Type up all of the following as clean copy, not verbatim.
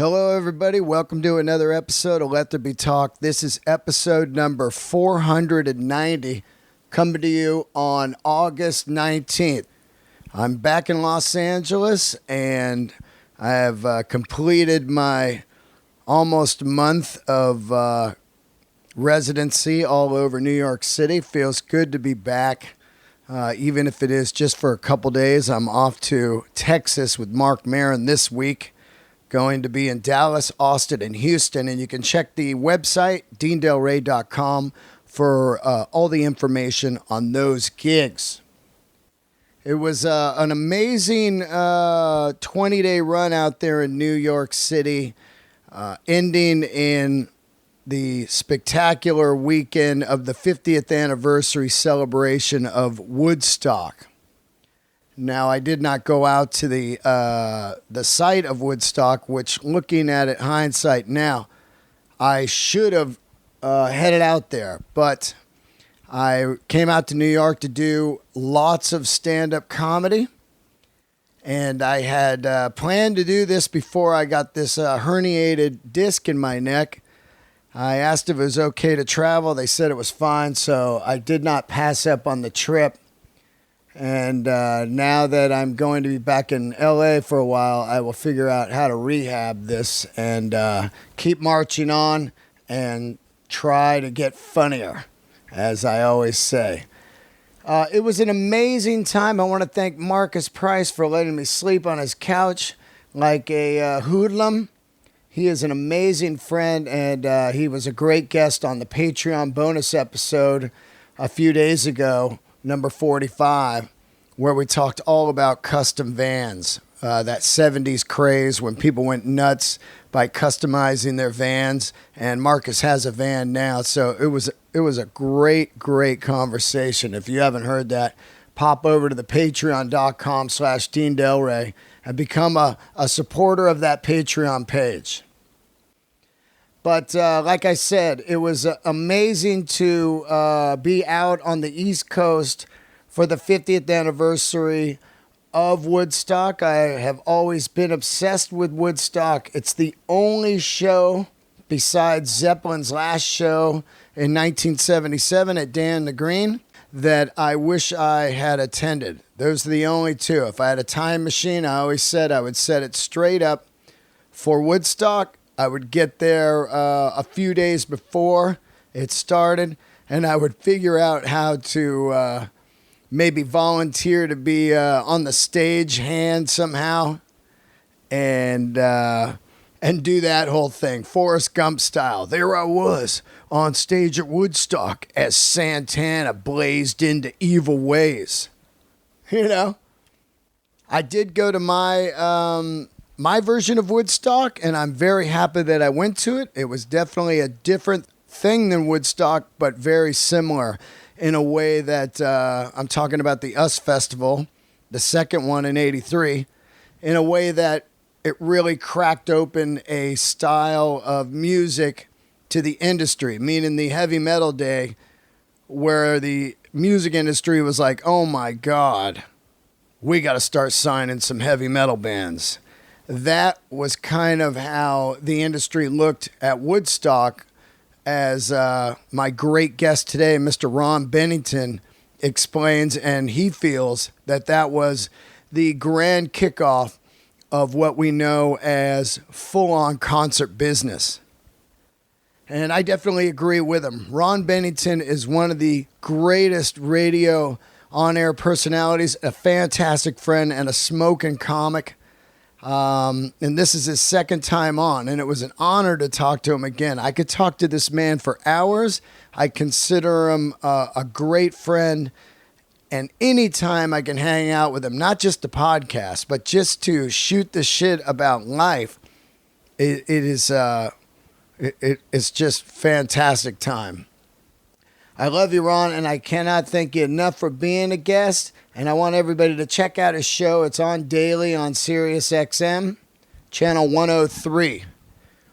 Hello, everybody. Welcome to another episode of Let There Be Talk. This is episode number 490, coming to you on August 19th. I'm back in Los Angeles, and I have completed my almost month of residency all over New York City. Feels good to be back, even if it is just for a couple days. I'm off to Texas with Mark Maron this week. Going to be in Dallas, Austin, and Houston. And you can check the website, deandelray.com, for all the information on those gigs. It was an amazing 20-day run out there in New York City, ending in the spectacular weekend of the 50th anniversary celebration of Woodstock. Now, I did not go out to the site of Woodstock, which, looking at it, hindsight now, I should have headed out there. But I came out to New York to do lots of stand-up comedy. And I had planned to do this before I got this herniated disc in my neck. I asked if it was okay to travel. They said it was fine, so I did not pass up on the trip. And now that I'm going to be back in LA for a while, I will figure out how to rehab this and keep marching on and try to get funnier, as I always say. It was an amazing time. I want to thank Marcus Price for letting me sleep on his couch like a hoodlum. He is an amazing friend, and he was a great guest on the Patreon bonus episode a few days ago, number 45, where we talked all about custom vans, that 70s craze when people went nuts by customizing their vans, and Marcus has a van now, so it was a great conversation. If you haven't heard that, pop over to the patreon.com/DeanDelRay and become a supporter of that Patreon page. But like I said, it was amazing to be out on the East Coast for the 50th anniversary of Woodstock. I have always been obsessed with Woodstock. It's the only show besides Zeppelin's last show in 1977 at Dan the Green that I wish I had attended. Those are the only two. If I had a time machine, I always said I would set it straight up for Woodstock. I would get there a few days before it started, and I would figure out how to maybe volunteer to be on the stage hand somehow, and do that whole thing, Forrest Gump style. There I was on stage at Woodstock as Santana blazed into evil ways. You know, I did go to my version of Woodstock, and I'm very happy that I went to it. It was definitely a different thing than Woodstock, but very similar in a way that I'm talking about the US Festival, the second one in '83, in a way that it really cracked open a style of music to the industry, meaning the heavy metal day, where the music industry was like, oh my God, we got to start signing some heavy metal bands. That was kind of how the industry looked at Woodstock, as my great guest today, Mr. Ron Bennington, explains, and he feels that that was the grand kickoff of what we know as full-on concert business. And I definitely agree with him. Ron Bennington is one of the greatest radio on-air personalities, a fantastic friend, and a smoking comic. And this is his second time on, and it was an honor to talk to him again. I could talk to this man for hours. I consider him a great friend, and anytime I can hang out with him, not just the podcast, but just to shoot the shit about life, it's just fantastic time. I love you, Ron, and I cannot thank you enough for being a guest. And I want everybody to check out his show. It's on daily on Sirius XM, channel 103.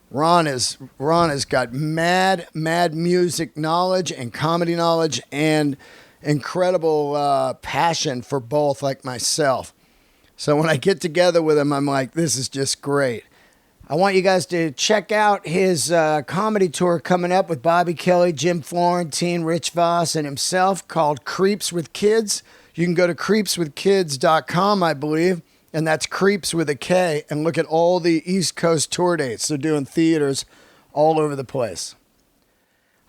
Ron has got mad music knowledge and comedy knowledge and incredible passion for both, like myself. So when I get together with him, I'm like, this is just great. I want you guys to check out his comedy tour coming up with Bobby Kelly, Jim Florentine, Rich Vos, and himself, called Kreeps With Kids. You can go to kreepswithkids.com, I believe, and that's Kreeps with a K, and look at all the East Coast tour dates. They're doing theaters all over the place.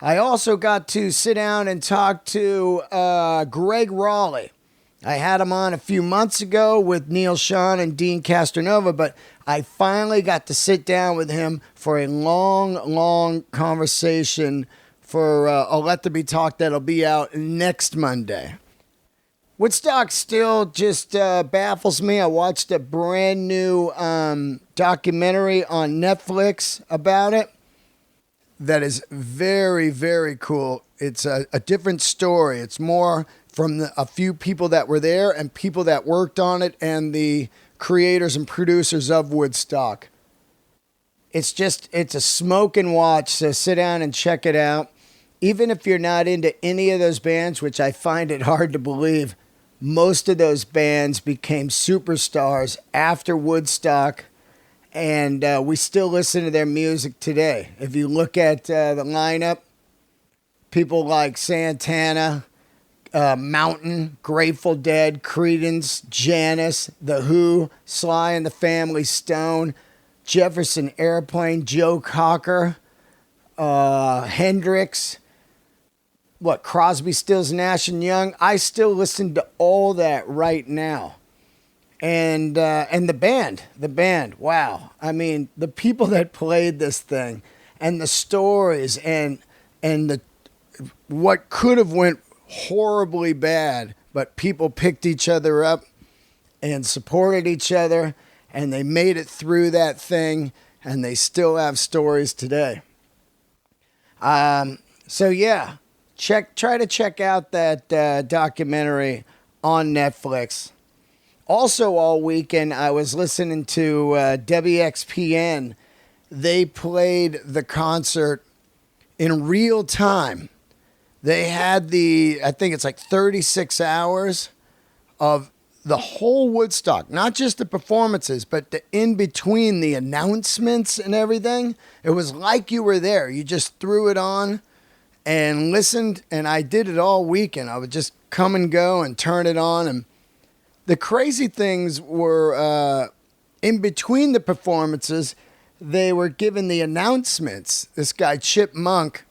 I also got to sit down and talk to Greg Raleigh. I had him on a few months ago with Neil Sean and Dean Castronova, but I finally got to sit down with him for a long conversation for a Let There Be Talk that'll be out next Monday. Woodstock still just baffles me. I watched a brand new documentary on Netflix about it that is very, very cool. It's a different story. It's more from a few people that were there and people that worked on it and the creators and producers of Woodstock. It's a smoke and watch, so sit down and check it out. Even if you're not into any of those bands, which I find it hard to believe, most of those bands became superstars after Woodstock, and we still listen to their music today. If you look at the lineup, people like Santana, Mountain, Grateful Dead, Creedence, Janis, The Who, Sly and the Family Stone, Jefferson Airplane, Joe Cocker, Hendrix, Crosby, Stills, Nash and Young. I still listen to all that right now. And the band, wow. I mean, the people that played this thing and the stories and the what could have went horribly bad, but people picked each other up and supported each other, and they made it through that thing, and they still have stories today. So yeah, try to check out that documentary on Netflix. Also, all weekend I was listening to WXPN. They played the concert in real time. They had I think it's like 36 hours of the whole Woodstock, not just the performances, but the in between, the announcements and everything. It was like you were there. You just threw it on and listened, and I did it all weekend. I would just come and go and turn it on. And the crazy things were in between the performances, they were given the announcements. This guy, Chip Monk,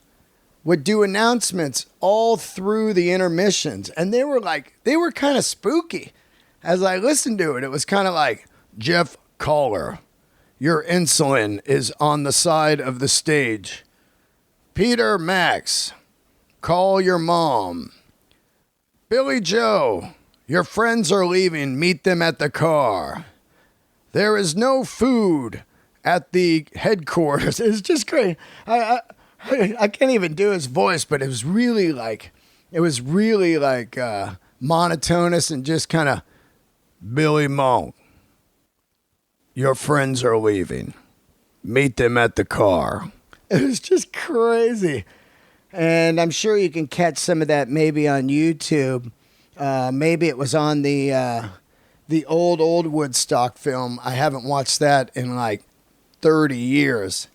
would do announcements all through the intermissions. And they were kind of spooky. As I listened to it, it was kind of like, Jeff Caller, your insulin is on the side of the stage. Peter Max, call your mom. Billy Joe, your friends are leaving, meet them at the car. There is no food at the headquarters. It's just great. I can't even do his voice, but it was really monotonous and just kind of, Billy Monk, your friends are leaving. Meet them at the car. It was just crazy. And I'm sure you can catch some of that maybe on YouTube. Maybe it was on the old Woodstock film. I haven't watched that in like 30 years.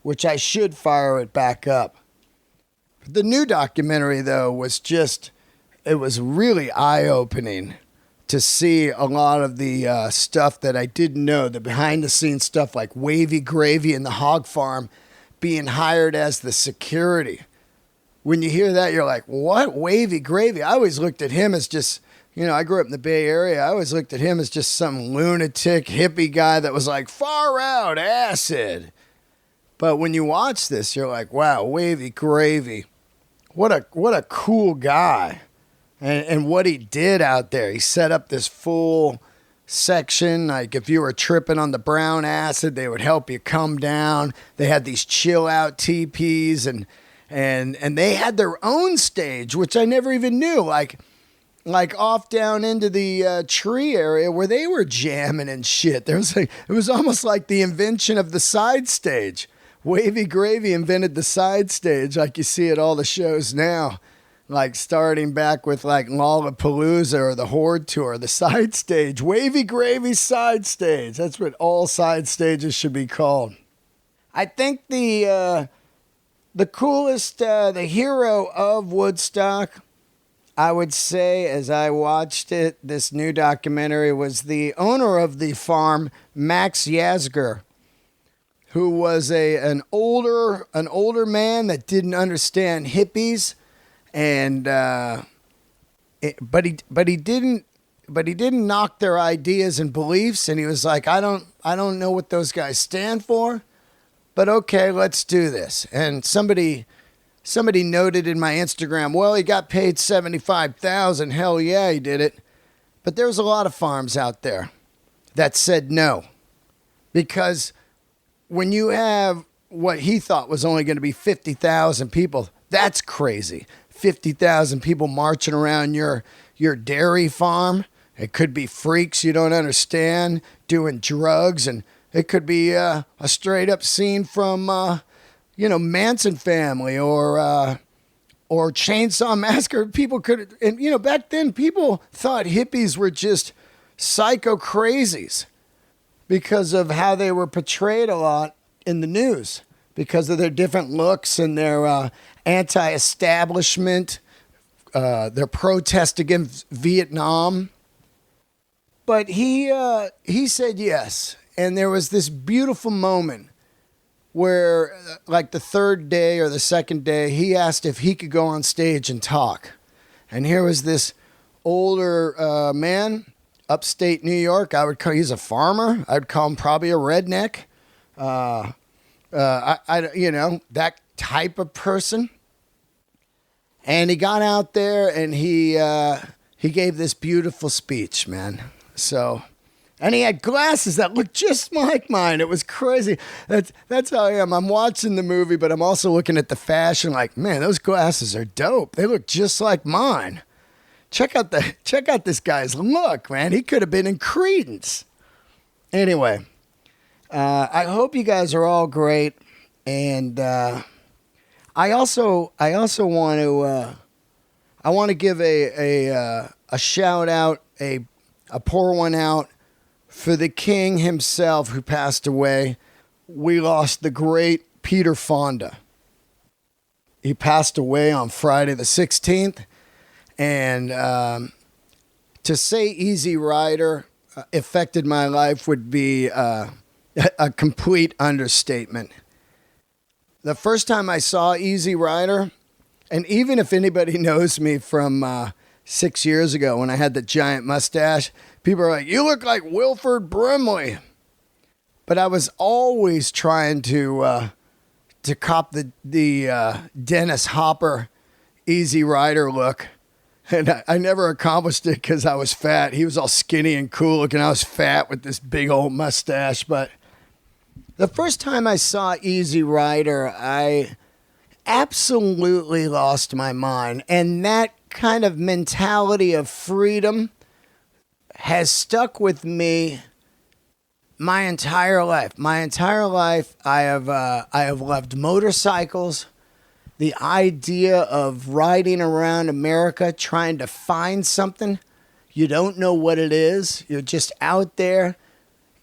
Which I should fire it back up. The new documentary, though, it was really eye-opening to see a lot of the stuff that I didn't know, the behind-the-scenes stuff like Wavy Gravy and the Hog Farm being hired as the security. When you hear that, you're like, what? Wavy Gravy? I always looked at him as just, I grew up in the Bay Area. I always looked at him as just some lunatic hippie guy that was like, far out acid. But when you watch this, you're like, wow, Wavy Gravy. What a cool guy. And what he did out there. He set up this full section. Like if you were tripping on the brown acid, they would help you come down. They had these chill out teepees and they had their own stage, which I never even knew. Like off down into the tree area where they were jamming and shit. It was almost like the invention of the side stage. Wavy Gravy invented the side stage like you see at all the shows now. like starting back with like Lollapalooza or the Horde Tour, the side stage, Wavy Gravy side stage. That's what all side stages should be called. I think the coolest, the hero of Woodstock, I would say, as I watched it, this new documentary, was the owner of the farm, Max Yasgur, who was an older man that didn't understand hippies, and but he didn't knock their ideas and beliefs, and he was like, I don't know what those guys stand for, but okay, let's do this. And somebody noted in my Instagram, well, he got paid $75,000. Hell yeah, he did it. But there was a lot of farms out there that said no, because when you have what he thought was only going to be 50,000 people, that's crazy. 50,000 people marching around your dairy farm. It could be freaks you don't understand doing drugs, and it could be a straight up scene from Manson Family or Chainsaw Massacre. People could, and back then people thought hippies were just psycho crazies because of how they were portrayed a lot in the news, because of their different looks and their anti-establishment, their protest against Vietnam. But he said yes, and there was this beautiful moment where, like the third day or the second day, he asked if he could go on stage and talk. And here was this older man, upstate New York. He's a farmer. I'd call him probably a redneck. That type of person. And he got out there and he gave this beautiful speech, man. So, and he had glasses that looked just like mine. It was crazy. That's how I am. I'm watching the movie, but I'm also looking at the fashion like, man, those glasses are dope. They look just like mine. Check out this guy's look, man. He could have been in Creedence. Anyway, I hope you guys are all great, and I also want to give a shout out, a pour one out for the king himself who passed away. We lost the great Peter Fonda. He passed away on Friday the 16th. And to say Easy Rider affected my life would be a complete understatement. The first time I saw Easy Rider, and even if anybody knows me from 6 years ago when I had the giant mustache, people are like, you look like Wilford Brimley. But I was always trying to cop the Dennis Hopper Easy Rider look. And I never accomplished it because I was fat. He was all skinny and cool looking. I was fat with this big old mustache. But the first time I saw Easy Rider, I absolutely lost my mind. And that kind of mentality of freedom has stuck with me my entire life. My entire life, I have loved motorcycles. The idea of riding around America trying to find something. You don't know what it is. You're just out there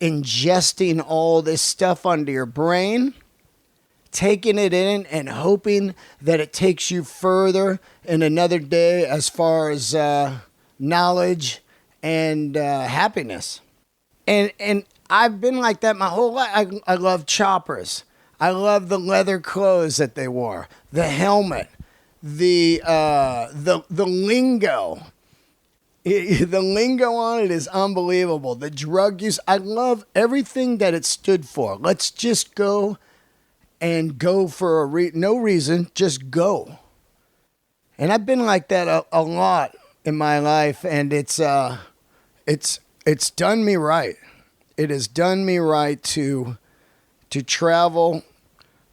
ingesting all this stuff onto your brain, taking it in and hoping that it takes you further in another day as far as knowledge and happiness. And I've been like that my whole life. I love choppers. I love the leather clothes that they wore, the helmet, the lingo. The lingo on it is unbelievable. The drug use, I love everything that it stood for. Let's just go and go for no reason, just go. And I've been like that a lot in my life, and it's done me right. It has done me right to travel,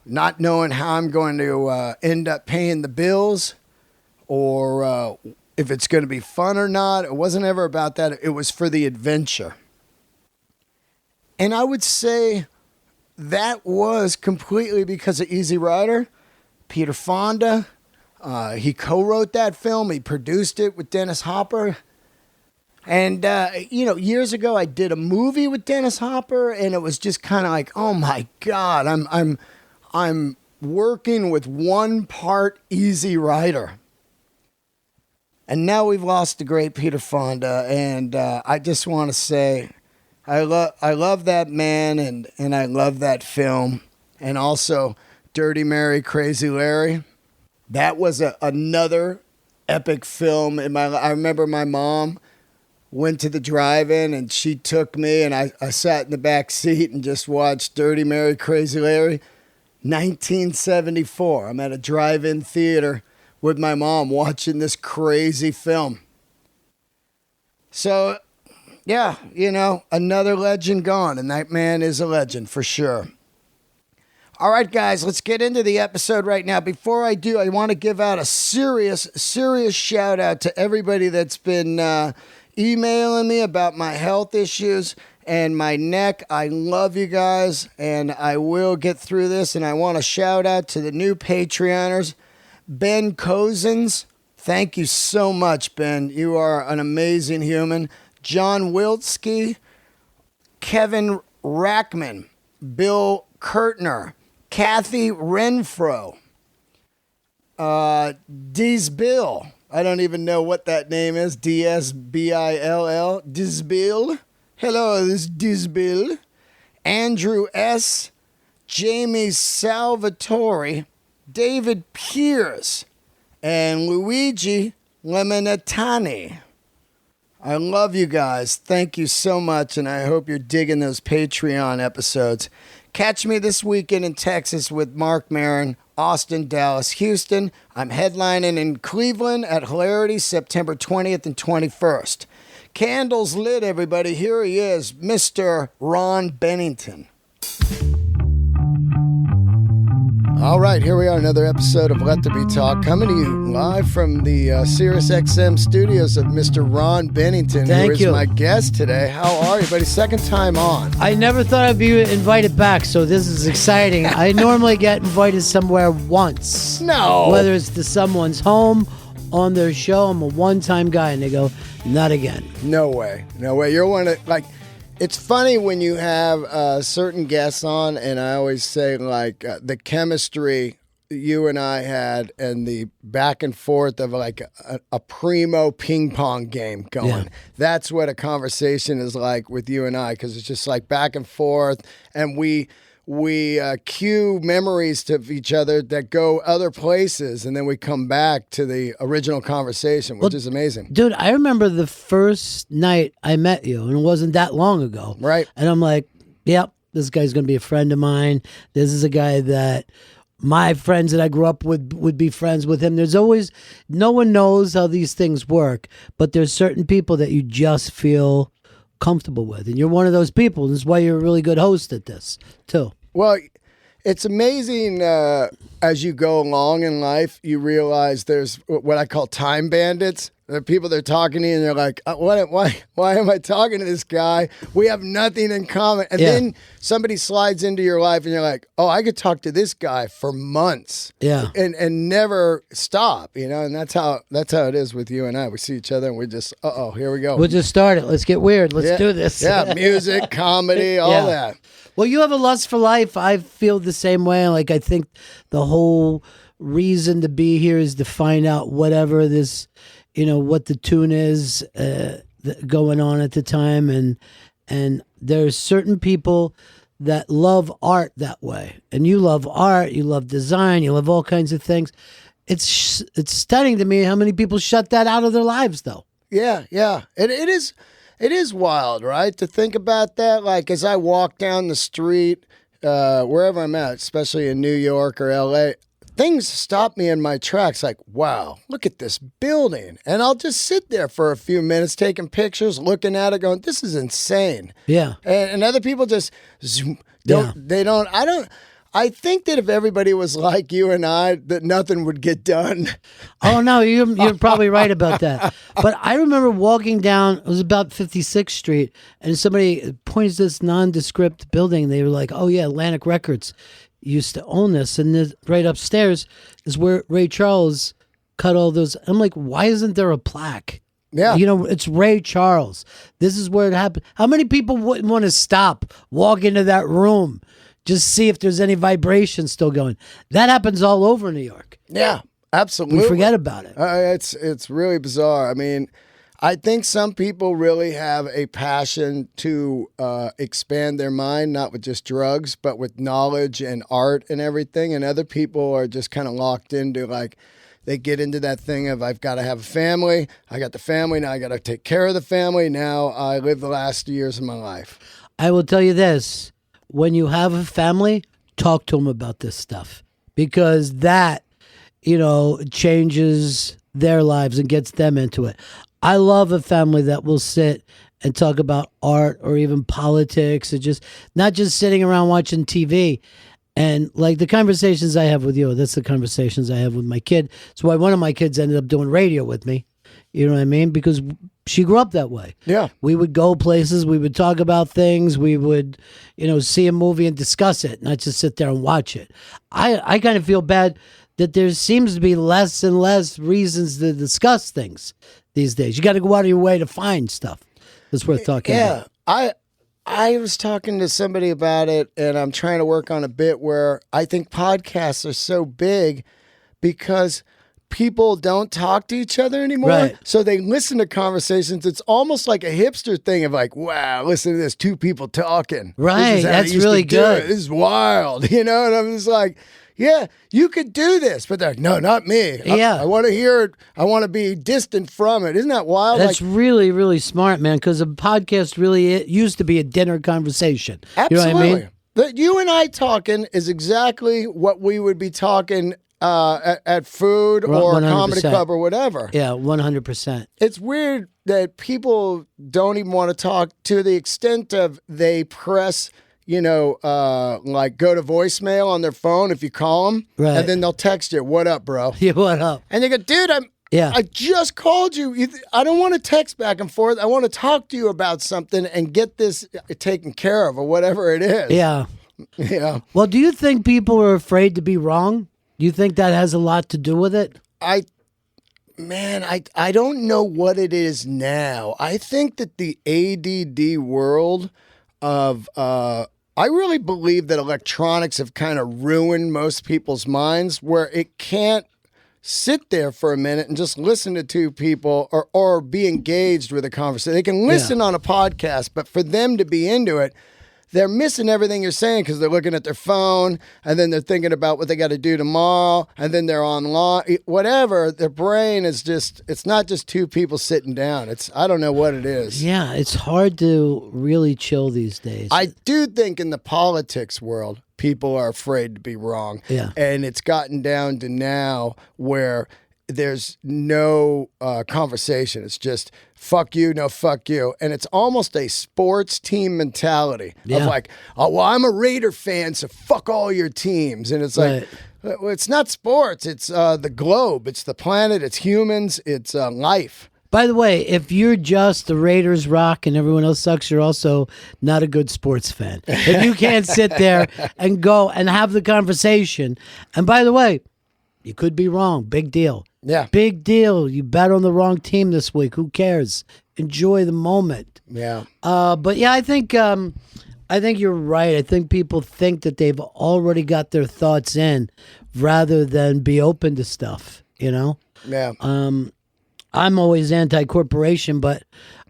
not knowing how I'm going to end up paying the bills or if it's going to be fun or not. It wasn't ever about that. It was for the adventure. And I would say that was completely because of Easy Rider, Peter Fonda, He co-wrote that film. He produced it with Dennis Hopper. And, years ago I did a movie with Dennis Hopper, and it was just kind of like, oh my God, I'm working with one part Easy Rider. And now we've lost the great Peter Fonda, and I just want to say I love that man, and I love that film. And also Dirty Mary, Crazy Larry. That was another epic film. I remember my mom went to the drive-in, and she took me, and I sat in the back seat and just watched Dirty Mary, Crazy Larry. 1974. I'm at a drive-in theater with my mom watching this crazy film. So, yeah, another legend gone, and that man is a legend for sure. All right, guys, let's get into the episode right now. Before I do, I want to give out a serious shout out to everybody that's been emailing me about my health issues and my neck. I love you guys, and I will get through this. And I want to shout out to the new Patreoners. Ben Cozens, thank you so much, Ben. You are an amazing human. John Wiltsky, Kevin Rackman, Bill Kurtner, Kathy Renfro, Dizbill. I don't even know what that name is. D-S-B-I-L-L. Dizbill. Hello, this is Dizbill. Andrew S., Jamie Salvatore, David Pierce, and Luigi Lemonatani. I love you guys. Thank you so much, and I hope you're digging those Patreon episodes. Catch me this weekend in Texas with Mark Maron, Austin, Dallas, Houston. I'm headlining in Cleveland at Hilarity September 20th and 21st. Candles lit, everybody. Here he is, Mr. Ron Bennington. All right, here we are, another episode of Let There Be Talk, coming to you live from the Sirius XM studios of Mr. Ron Bennington, who is my guest today. How are you, buddy? Second time on. I never thought I'd be invited back, so this is exciting. I normally get invited somewhere once. No. Whether it's to someone's home, on their show. I'm a one-time guy, and they go, not again. No way. No way. You're one of, like... It's funny when you have certain guests on, and I always say, like, the chemistry you and I had and the back and forth of, like, a primo ping pong game going. Yeah. That's what a conversation is like with you and I, because it's just, like, back and forth, and we cue memories to each other that go other places, and then we come back to the original conversation, which is amazing. Dude, I remember the first night I met you, and it wasn't that long ago. Right. And I'm like, yep, this guy's going to be a friend of mine. This is a guy that my friends that I grew up with would be friends with him. There's always, no one knows how these things work, but there's certain people that you just feel comfortable with, and you're one of those people. This is why you're a really good host at this too. Well, it's amazing as you go along in life, you realize there's what I call time bandits. The people that are talking to you, and they're like, why am I talking to this guy? We have nothing in common. And then somebody slides into your life, and you're like, oh, I could talk to this guy for months. Yeah. And never stop, and that's how it is with you and I. We see each other, and we just, here we go. We'll just start it. Let's get weird. Let's do this. Yeah, music, comedy, all that. Well, you have a lust for life. I feel the same way. Like, I think the whole reason to be here is to find out whatever this, what the tune is going on at the time. And there's certain people that love art that way. And you love art, you love design, you love all kinds of things. It's stunning to me how many people shut that out of their lives, though. Yeah. It is wild, right? To think about that. Like, as I walk down the street, wherever I'm at, especially in New York or LA, things stop me in my tracks. Like, wow, look at this building. And I'll just sit there for a few minutes taking pictures, looking at it, going, this is insane. Yeah. And other people just I think that if everybody was like you and I, that nothing would get done. Oh, no, you're probably right about that. But I remember walking down, it was about 56th Street, and somebody points this nondescript building. They were like, oh, yeah, Atlantic Records used to own this. And right upstairs is where Ray Charles cut all those. I'm like, why isn't there a plaque? Yeah. You know, it's Ray Charles. This is where it happened. How many people wouldn't want to stop, walk into that room, just see if there's any vibration still going? That happens all over New York. Yeah, absolutely. We forget about it. It's really bizarre. I mean, I think some people really have a passion to expand their mind, not with just drugs, but with knowledge and art and everything. And other people are just kind of locked into like, they get into that thing of, I've got to have a family. I got the family. Now I got to take care of the family. Now I live the last years of my life. I will tell you this. When you have a family, talk to them about this stuff, because that, you know, changes their lives and gets them into it. I love a family that will sit and talk about art or even politics, or just not just sitting around watching TV. And like the conversations I have with you, that's the conversations I have with my kid. That's why one of my kids ended up doing radio with me. You know what I mean? Because she grew up that way. Yeah. We would go places. We would talk about things. We would, you know, see a movie and discuss it, not just sit there and watch it. I kind of feel bad that there seems to be less and less reasons to discuss things these days. You got to go out of your way to find stuff that's worth talking about. Yeah. I was talking to somebody about it, and I'm trying to work on a bit where I think podcasts are so big because people don't talk to each other anymore. Right. So they listen to conversations. It's almost like a hipster thing of like, wow, listen to this, two people talking. Right. This is how That's they used really to do good. it. This is wild, you know? And I'm just like, yeah, you could do this. But they're like, no, not me. Yeah. I want to hear it. I want to be distant from it. Isn't that wild? That's really, really smart, man, because a podcast really it used to be a dinner conversation. Absolutely. You know what I mean? That you and I talking is exactly what we would be talking at food or 100%. comedy club or whatever. Yeah, 100%. It's weird that people don't even want to talk to the extent of they press, you know, like go to voicemail on their phone if you call them, Right. and then they'll text you, "What up, bro?" Yeah, what up? And they go, "Dude, I just called you. I don't want to text back and forth. I want to talk to you about something and get this taken care of or whatever it is." Yeah. Yeah. Well, do you think people are afraid to be wrong? Do you think that has a lot to do with it? I don't know what it is now. I think that the ADD world of I really believe that electronics have kind of ruined most people's minds, where it can't sit there for a minute and just listen to two people or be engaged with a conversation. They can listen on a podcast, but for them to be into it, they're missing everything you're saying because they're looking at their phone, and then they're thinking about what they got to do tomorrow, and then they're online. Whatever, their brain is just, it's not just two people sitting down. I don't know what it is. Yeah, it's hard to really chill these days. I do think in the politics world, people are afraid to be wrong. Yeah. And it's gotten down to now where there's no conversation. It's just fuck you, no fuck you. And it's almost a sports team mentality of like, oh, well, I'm a Raider fan, so fuck all your teams. And it's like, well, it's not sports. It's the globe. It's the planet. It's humans. It's life. By the way, if you're just the Raiders rock and everyone else sucks, you're also not a good sports fan. If you can't sit there and go and have the conversation. And by the way, you could be wrong. Big deal. Yeah. Big deal. You bet on the wrong team this week. Who cares? Enjoy the moment. Yeah. But yeah, I think you're right. I think people think that they've already got their thoughts in rather than be open to stuff, you know? Yeah. I'm always anti-corporation, but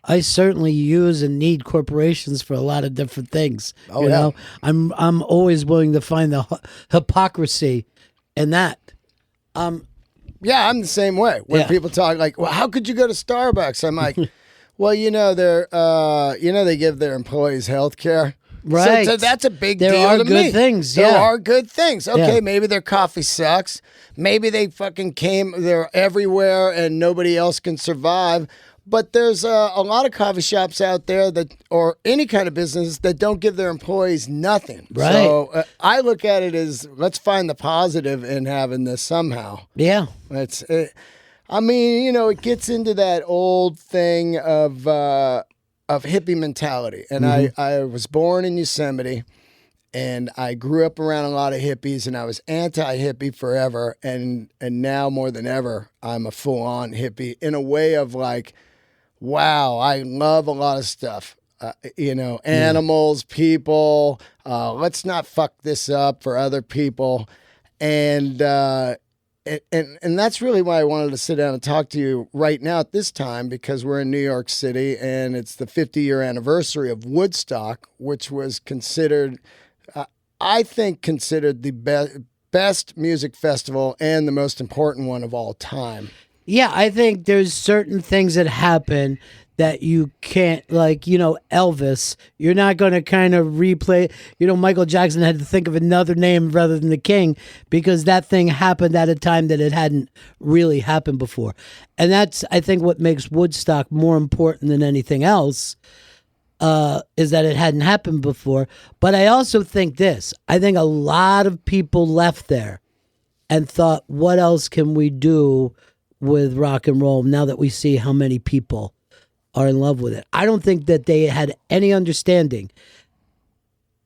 I certainly use and need corporations for a lot of different things. Oh, you yeah. know? I'm always willing to find the hypocrisy in that. Yeah, I'm the same way. When people talk like, well, how could you go to Starbucks? I'm like, well, you know, they give their employees health care. Right. So that's a big There deal are to good me. things, There yeah. are good things. Okay, Yeah. maybe their coffee sucks. Maybe they fucking they're everywhere and nobody else can survive. But there's a lot of coffee shops out there or any kind of business that don't give their employees nothing. Right. So I look at it as, let's find the positive in having this somehow. Yeah. I mean, you know, it gets into that old thing of hippie mentality. And I was born in Yosemite, and I grew up around a lot of hippies, and I was anti-hippie forever, and now more than ever, I'm a full-on hippie in a way of like, wow, I love a lot of stuff. Animals, people. Let's not fuck this up for other people, and that's really why I wanted to sit down and talk to you right now at this time, because we're in New York City and it's the 50-year anniversary of Woodstock, which was considered, I think, considered the best music festival and the most important one of all time. Yeah, I think there's certain things that happen that you can't, like, Elvis, you're not going to kind of replay. Michael Jackson had to think of another name rather than the King, because that thing happened at a time that it hadn't really happened before. And that's, I think, what makes Woodstock more important than anything else, is that it hadn't happened before. But I also think I think a lot of people left there and thought, what else can we do with rock and roll now that we see how many people are in love with it? I don't think that they had any understanding,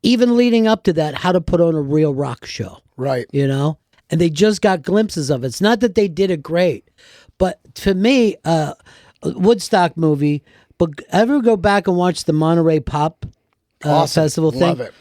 even leading up to that, how to put on a real rock show. Right. And they just got glimpses of it. It's not that they did it great, but to me, Woodstock movie, but ever go back and watch the Monterey Pop Awesome. Festival thing? Love it.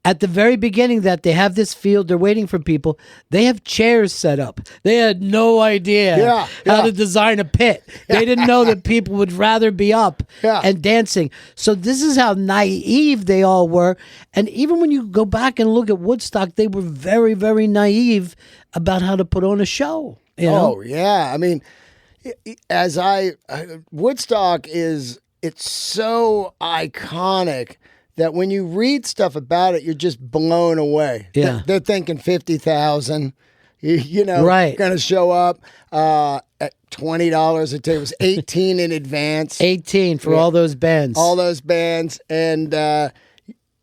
At the very beginning, that they have this field, they're waiting for people. They have chairs set up. They had no idea how to design a pit. They didn't know that people would rather be up and dancing. So this is how naive they all were. And even when you go back and look at Woodstock, they were very, very naive about how to put on a show. Oh, yeah. I mean, Woodstock it's so iconic that when you read stuff about it, you're just blown away. Yeah. They're thinking 50,000, right, going to show up at $20 a ticket. It was 18 in advance. 18 for all those bands. All those bands. And, they're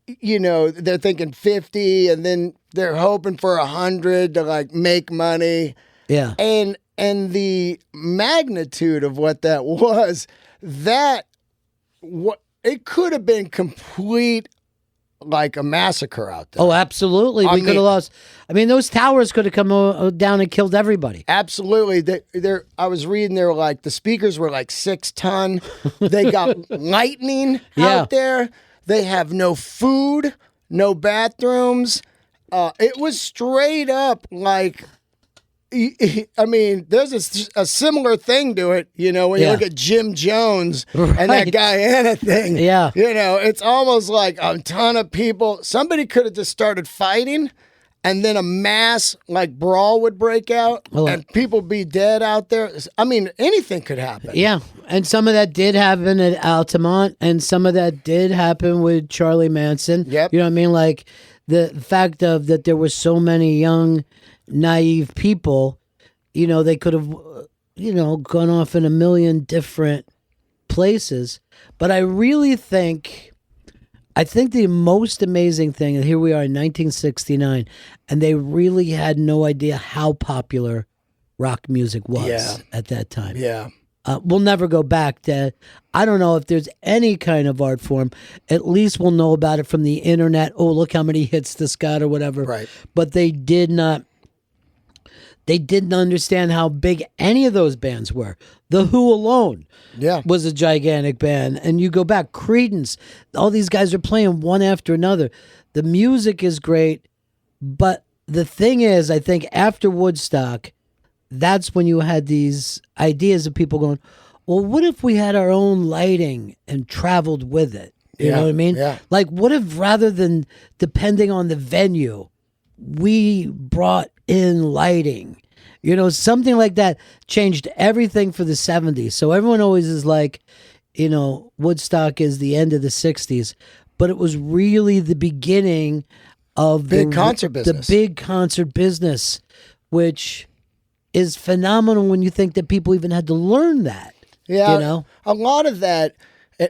thinking 50, and then they're hoping for 100 to, like, make money. Yeah. And the magnitude of what that was, it could have been complete, like a massacre out there. Oh, absolutely. We could have lost. I mean, those towers could have come down and killed everybody. Absolutely. I was reading, they were like, the speakers were like 6 ton. They got lightning out there. They have no food, no bathrooms. It was straight up like, I mean, there's a similar thing to it, when you look at Jim Jones and that Guyana thing. Yeah. It's almost like a ton of people. Somebody could have just started fighting, and then a mass like brawl would break out, and people be dead out there. I mean, anything could happen. Yeah, and some of that did happen at Altamont, and some of that did happen with Charlie Manson. Yep. You know what I mean? Like the fact of that there were so many young, naive people, they could have, gone off in a million different places. But I really think the most amazing thing, and here we are in 1969, and they really had no idea how popular rock music was at that time. Yeah. We'll never go back to, I don't know if there's any kind of art form. At least we'll know about it from the internet. Oh, look how many hits this got or whatever. Right. But they didn't understand how big any of those bands were. The Who alone was a gigantic band. And you go back, Creedence, all these guys are playing one after another. The music is great. But the thing is, I think after Woodstock, that's when you had these ideas of people going, well, what if we had our own lighting and traveled with it? You know what I mean? Yeah. Like, what if rather than depending on the venue, we brought in lighting? Something like that changed everything for the 70s. So everyone always is like, Woodstock is the end of the 60s. But it was really the beginning of the big concert business, which is phenomenal when you think that people even had to learn that. Yeah, a lot of that,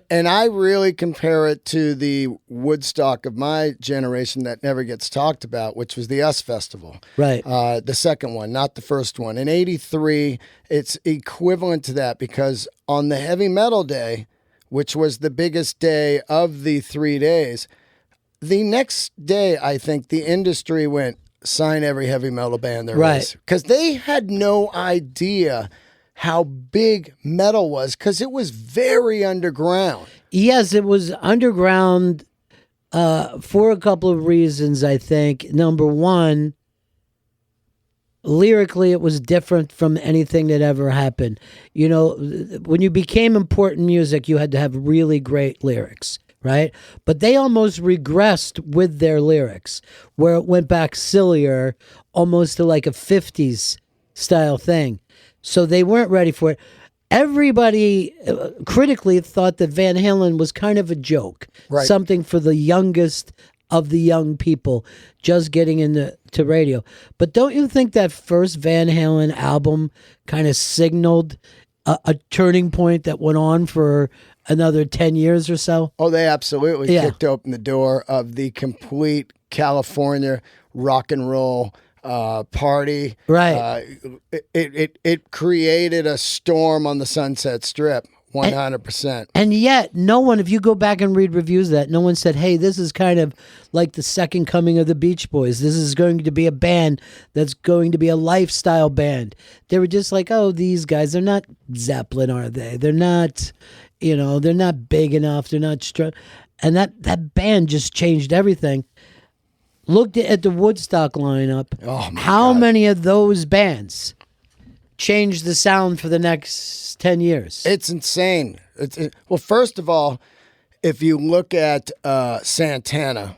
and I really compare it to the Woodstock of my generation that never gets talked about, which was the US Festival. Right. The second one, not the first one. In 83, it's equivalent to that, because on the Heavy Metal Day, which was the biggest day of the 3 days, the next day, I think the industry went, sign every heavy metal band there Right. is. Because they had no idea how big metal was, because it was very underground. Yes, it was underground for a couple of reasons, I think. Number one, lyrically, it was different from anything that ever happened. You know, when you became important music, you had to have really great lyrics, right? But they almost regressed with their lyrics, where it went back sillier, almost to like a 50s style thing. So they weren't ready for it. Everybody critically thought that Van Halen was kind of a joke, Right. something for the youngest of the young people just getting into radio. But don't you think that first Van Halen album kind of signaled a turning point that went on for another 10 years or so? Oh, they absolutely Yeah. kicked open the door of the complete California rock and roll party. Right. It created a storm on the Sunset Strip, 100%. And yet, no one, if you go back and read reviews of that, no one said, hey, this is kind of like the second coming of the Beach Boys. This is going to be a band that's going to be a lifestyle band. They were just like, oh, these guys, they're not Zeppelin, are they? They're not, you know, they're not big enough. They're not strong. And that band just changed everything. Looked at the Woodstock lineup. Oh, my How God. many of those bands changed the sound for the next 10 years? It's insane. Well, first of all, if you look at Santana,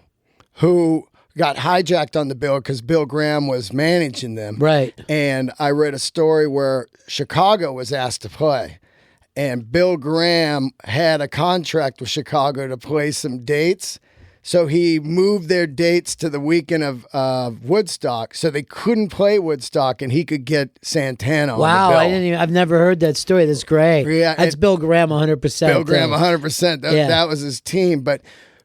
who got hijacked on the bill because Bill Graham was managing them. Right. And I read a story where Chicago was asked to play. And Bill Graham had a contract with Chicago to play some dates. So he moved their dates to the weekend of Woodstock, so they couldn't play Woodstock, and he could get Santana on Wow, the bill. I didn't even, I've never heard that story. That's great. Yeah, That's Bill Graham 100%. Bill Graham, too. 100%. Yeah. That was his team, but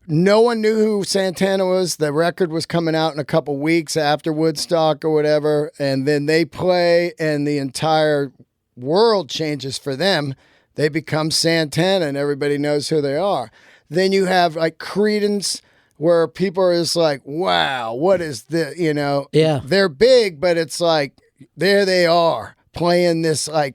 no one knew who Santana was. The record was coming out in a couple weeks after Woodstock or whatever, and then they play, and the entire world changes for them. They become Santana, and everybody knows who they are. Then you have like Creedence, where people are just like, wow, what is this? You know, Yeah. they're big, but it's like, there they are playing this, like,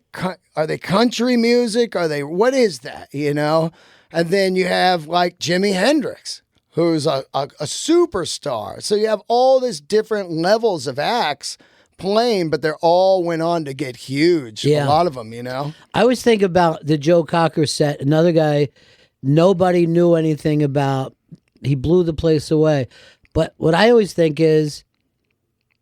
are they country music? Are they, what is that? You know? And then you have like Jimi Hendrix, who's a superstar. So you have all these different levels of acts playing, but they're all went on to get huge. Yeah. A lot of them, you know? I always think about the Joe Cocker set, another guy nobody knew anything about. He blew the place away. But what I always think is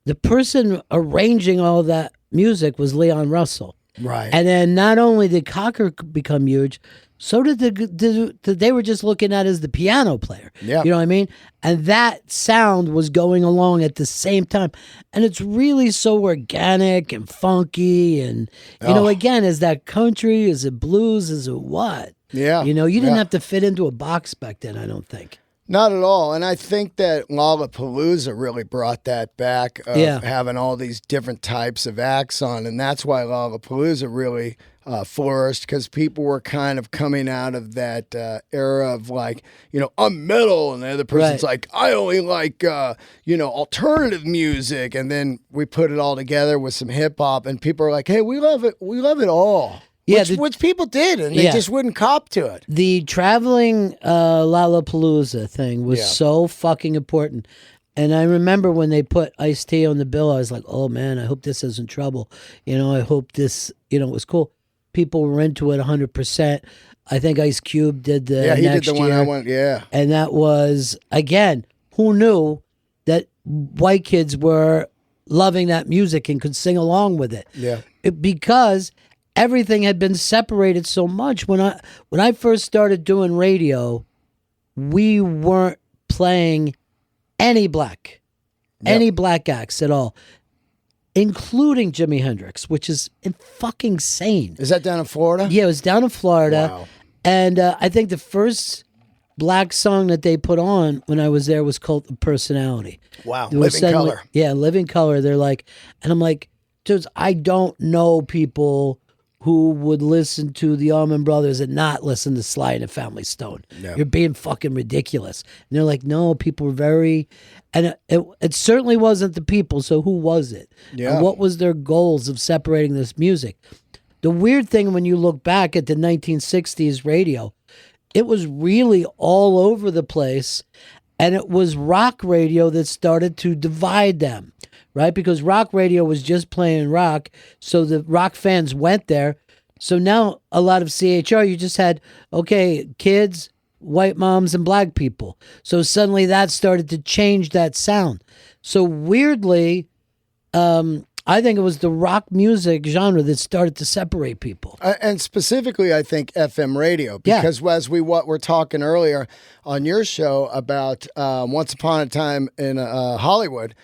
the person arranging all that music was Leon Russell. Right. And then not only did Cocker become huge, so did they were just looking at as the piano player. Yeah. You know what I mean? And that sound was going along at the same time. And it's really so organic and funky. And, you know, again, is that country? Is it blues? Is it what? Yeah. You know, you didn't Yeah. have to fit into a box back then, I don't think. Not at all. And I think that Lollapalooza really brought that back of Yeah. having all these different types of acts on. And that's why Lollapalooza really flourished, because people were kind of coming out of that era of like, you know, I'm metal. And the other person's Right. like, I only like, you know, alternative music. And then we put it all together with some hip hop, and people are like, hey, we love it. We love it all. Yeah, Which people did, and they Yeah. just wouldn't cop to it. The traveling Lollapalooza thing was Yeah. so fucking important. And I remember when they put Ice-T on the bill, I was like, oh man, I hope this isn't trouble. You know, I hope this, you know, was cool. People were into it 100%. I think Ice Cube did the Yeah, he next did the one I year. went, yeah. And that was, again, who knew that white kids were loving that music and could sing along with it? Yeah. Because everything had been separated so much. When I first started doing radio, we weren't playing any black acts at all, including Jimi Hendrix, which is fucking insane. Is that down in Florida? Yeah, it was down in Florida. Wow. And I think the first black song that they put on when I was there was Cult of Personality. Wow. It was Living Color. Yeah, Living Color. They're like, and I'm like, dudes, I don't know people who would listen to the Allman Brothers and not listen to Sly and the Family Stone. Yeah. You're being fucking ridiculous. And they're like, no, people were very, and it certainly wasn't the people. So who was it? Yeah. And what was their goals of separating this music? The weird thing when you look back at the 1960s radio, it was really all over the place. And it was rock radio that started to divide them, right? Because rock radio was just playing rock. So the rock fans went there. So now a lot of CHR, you just had, okay, kids, white moms, and black people. So suddenly that started to change that sound. So weirdly, I think it was the rock music genre that started to separate people. And specifically, I think FM radio, because as we were talking earlier on your show about Once Upon a Time in Hollywood,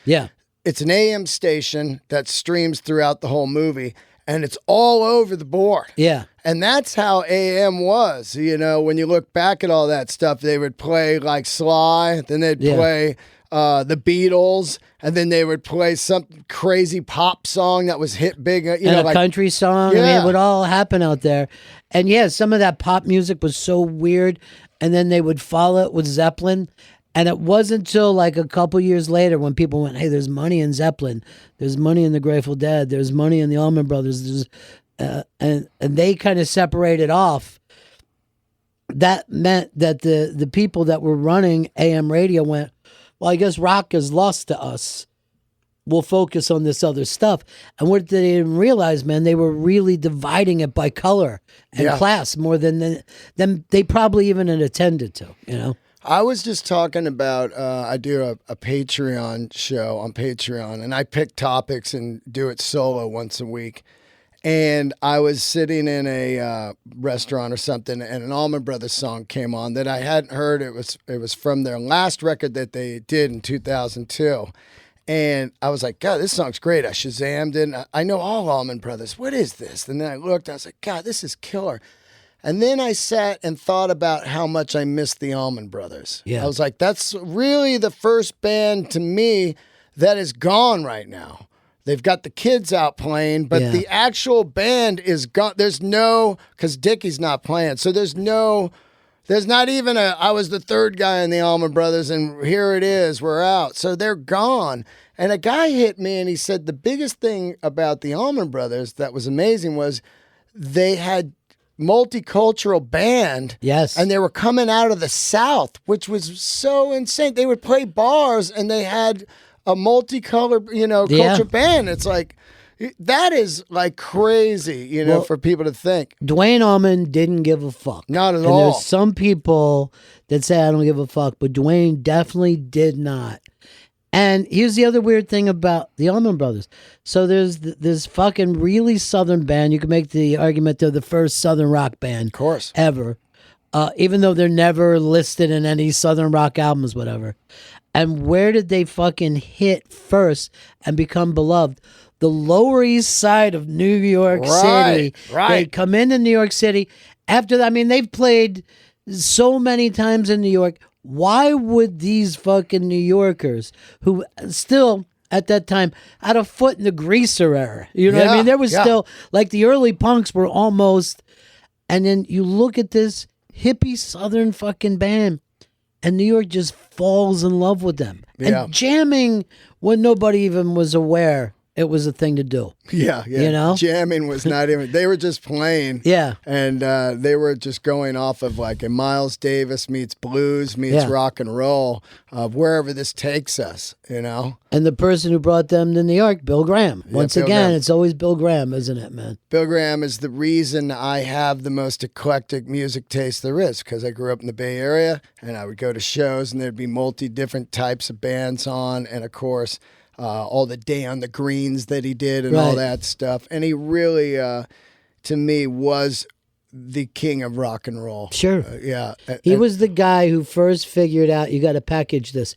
it's an AM station that streams throughout the whole movie, and it's all over the board. Yeah. And that's how AM was. You know, when you look back at all that stuff, they would play like Sly, then they'd play the Beatles, and then they would play some crazy pop song that was hit big. You know, a like country song. Yeah. I mean, it would all happen out there. And some of that pop music was so weird. And then they would follow it with Zeppelin. And it wasn't until like a couple years later when people went, hey, there's money in Zeppelin. There's money in the Grateful Dead. There's money in the Allman Brothers. And they kind of separated off. That meant that the people that were running AM radio went, well, I guess rock is lost to us. We'll focus on this other stuff. And what they didn't realize, man, they were really dividing it by color and class more than they probably even had attended to, you know? I was just talking about, I do a Patreon show on Patreon, and I pick topics and do it solo once a week. And I was sitting in a restaurant or something, and an Allman Brothers song came on that I hadn't heard. It was from their last record that they did in 2002. And I was like, God, this song's great. I Shazammed it. I know all Allman Brothers. What is this? And then I looked, I was like, God, this is killer. And then I sat and thought about how much I missed the Allman Brothers. Yeah. I was like, that's really the first band to me that is gone right now. They've got the kids out playing, but the actual band is gone. There's no, because Dickie's not playing. So there's not even I was the third guy in the Allman Brothers, and here it is, we're out. So they're gone. And a guy hit me, and he said the biggest thing about the Allman Brothers that was amazing was they had multicultural band. Yes. And they were coming out of the South, which was so insane. They would play bars, and they had a multicolored, culture band. It's like, that is like crazy, for people to think. Dwayne Allman didn't give a fuck. Not at and all. There's some people that say I don't give a fuck, but Dwayne definitely did not. And here's the other weird thing about the Allman Brothers. So there's this fucking really Southern band. You can make the argument they're the first Southern rock band, Of course. ever, even though they're never listed in any Southern rock albums, whatever. And where did they fucking hit first and become beloved? The Lower East Side of New York City. Right. They come into New York City. After that, I mean, they've played so many times in New York. Why would these fucking New Yorkers, who still at that time had a foot in the greaser era, you know what I mean? There was still, like, the early punks were almost, and then you look at this hippie Southern fucking band, and New York just falls in love with them. Yeah. And jamming when nobody even was aware it was a thing to do. Yeah. You know? Jamming was not even, they were just playing. Yeah. And they were just going off of like a Miles Davis meets blues meets rock and roll of wherever this takes us, And the person who brought them to New York, Bill Graham. Once Bill again, Graham. it's always Bill Graham, isn't it, man? Bill Graham is the reason I have the most eclectic music taste there is, because I grew up in the Bay Area, and I would go to shows, and there'd be different types of bands on, and of course, all the Day on the Greens that he did and all that stuff. And he really, to me, was the king of rock and roll. Sure. Yeah. He was the guy who first figured out you got to package this.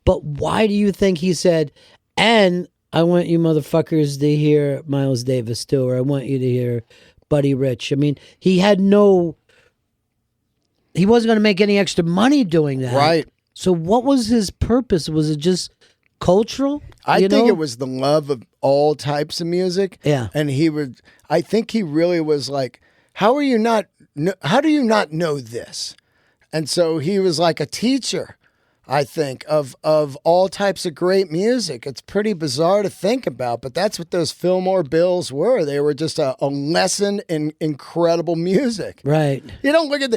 But why do you think he said, and I want you motherfuckers to hear Miles Davis too, or I want you to hear Buddy Rich? I mean, he wasn't going to make any extra money doing that. Right. So what was his purpose? Was it just cultural. I you think know? it was the love of all types of music. Yeah. And I think he really was like, how do you not know this? And so he was like a teacher, I think, of all types of great music. It's pretty bizarre to think about, but that's what those Fillmore Bills were. They were just a lesson in incredible music. Right. You don't look at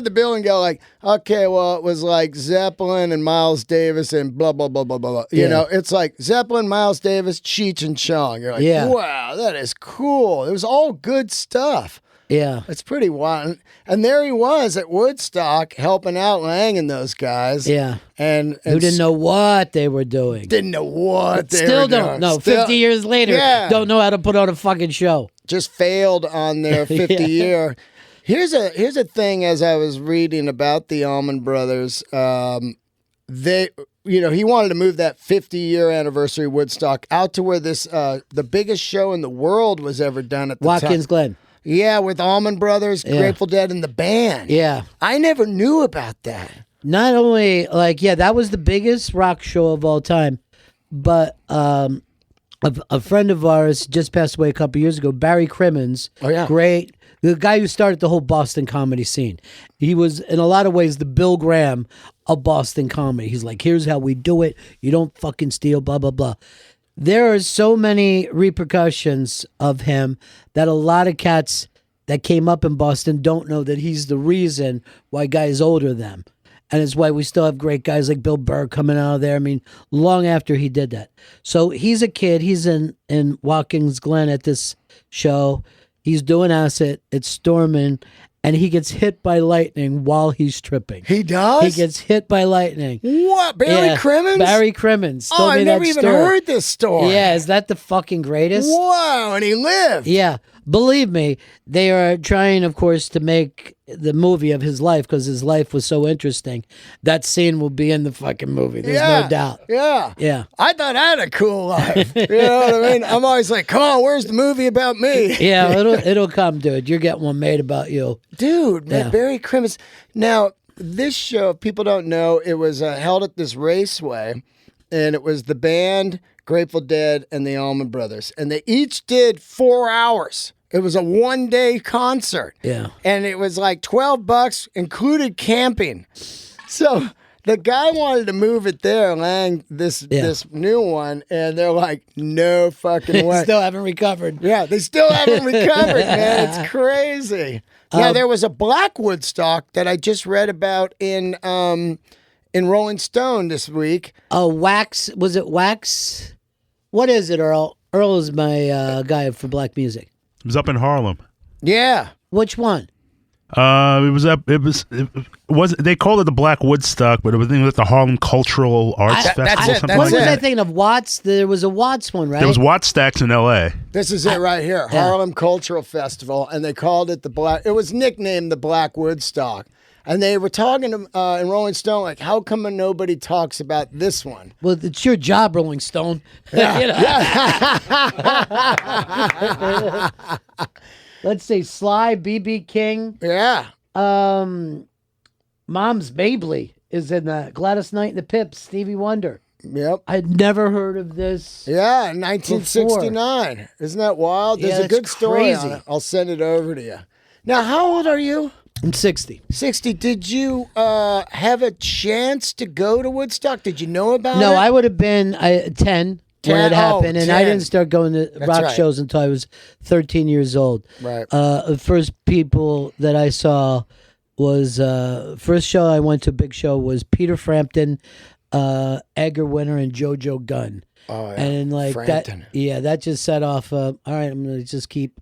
the bill and go like, okay, well, it was like Zeppelin and Miles Davis and blah blah blah blah blah. You know, it's like Zeppelin, Miles Davis, Cheech and Chong. You're like, wow, that is cool. It was all good stuff. Yeah. It's pretty wild. And there he was at Woodstock helping out Lang and those guys. Yeah. And who didn't know what they were doing. Didn't know what they Still were doing. don't know. 50 years later, don't know how to put on a fucking show. Just failed on their 50 year. Here's a thing as I was reading about the Allman Brothers. They, he wanted to move that 50-year anniversary of Woodstock out to where this the biggest show in the world was ever done at the time. Watkins Glen. Yeah, with Allman Brothers, Grateful Dead, and the band. Yeah. I never knew about that. Not only, that was the biggest rock show of all time, but a friend of ours just passed away a couple years ago, Barry Crimmins. Oh, yeah. Great. The guy who started the whole Boston comedy scene. He was, in a lot of ways, the Bill Graham of Boston comedy. He's like, here's how we do it. You don't fucking steal, blah, blah, blah. There are so many repercussions of him that a lot of cats that came up in Boston don't know that he's the reason why guys older than them. And it's why we still have great guys like Bill Burr coming out of there. I mean, long after he did that. So he's a kid. He's in Watkins Glen at this show. He's doing acid. It's storming. And he gets hit by lightning while he's tripping. He does? He gets hit by lightning. What? Barry Crimmins? Barry Crimmins. Oh, I never even heard this story. Yeah, is that the fucking greatest? Wow, and he lived. Yeah. Believe me, they are trying, of course, to make the movie of his life because his life was so interesting. That scene will be in the fucking movie. There's no doubt. Yeah. Yeah. I thought I had a cool life. You know what I mean? I'm always like, come on, where's the movie about me? Yeah, it'll come, dude. You're getting one made about you. Dude, man, Barry Crimmins. Now, this show, if people don't know, it was held at this raceway, and it was the band, Grateful Dead, and the Allman Brothers. And they each did 4 hours. It was a one-day concert. Yeah. And it was like $12, included camping. So the guy wanted to move it there, Lang, this new one, and they're like, no fucking way. Still haven't recovered. Yeah, they still haven't recovered, man. It's crazy. Now, there was a Black Woodstock that I just read about in Rolling Stone this week. Oh, Wax. Was it Wax? What is it, Earl? Earl is my guy for black music. It was up in Harlem. Yeah. Which one? It was they called it the Black Woodstock, but it was at the Harlem Cultural Arts Festival. That's Something What like was that. I thinking of? Watts? There was a Watts one, right? There was Watts Stacks in L.A. This is it right here, Harlem Cultural Festival, and they called it it was nicknamed the Black Woodstock. And they were talking in Rolling Stone, like, how come nobody talks about this one? Well, it's your job, Rolling Stone. Let's see, Sly, B.B. King. Yeah. Mom's Mabley is in that. Gladys Knight and the Pips, Stevie Wonder. Yep. I'd never heard of this. Yeah, 1969. Before. Isn't that wild? There's a good story on it. I'll send it over to you. Now, how old are you? I'm 60. 60. Did you have a chance to go to Woodstock? Did you know about it? No, I would have been 10 when it happened, and 10. I didn't start going to rock shows until I was 13 years old. Right. The first people that I saw was first show I went to, big show, was Peter Frampton, Edgar Winter, and JoJo Gunn. Oh, yeah. And like Frampton. that just set off. All right, I'm gonna just keep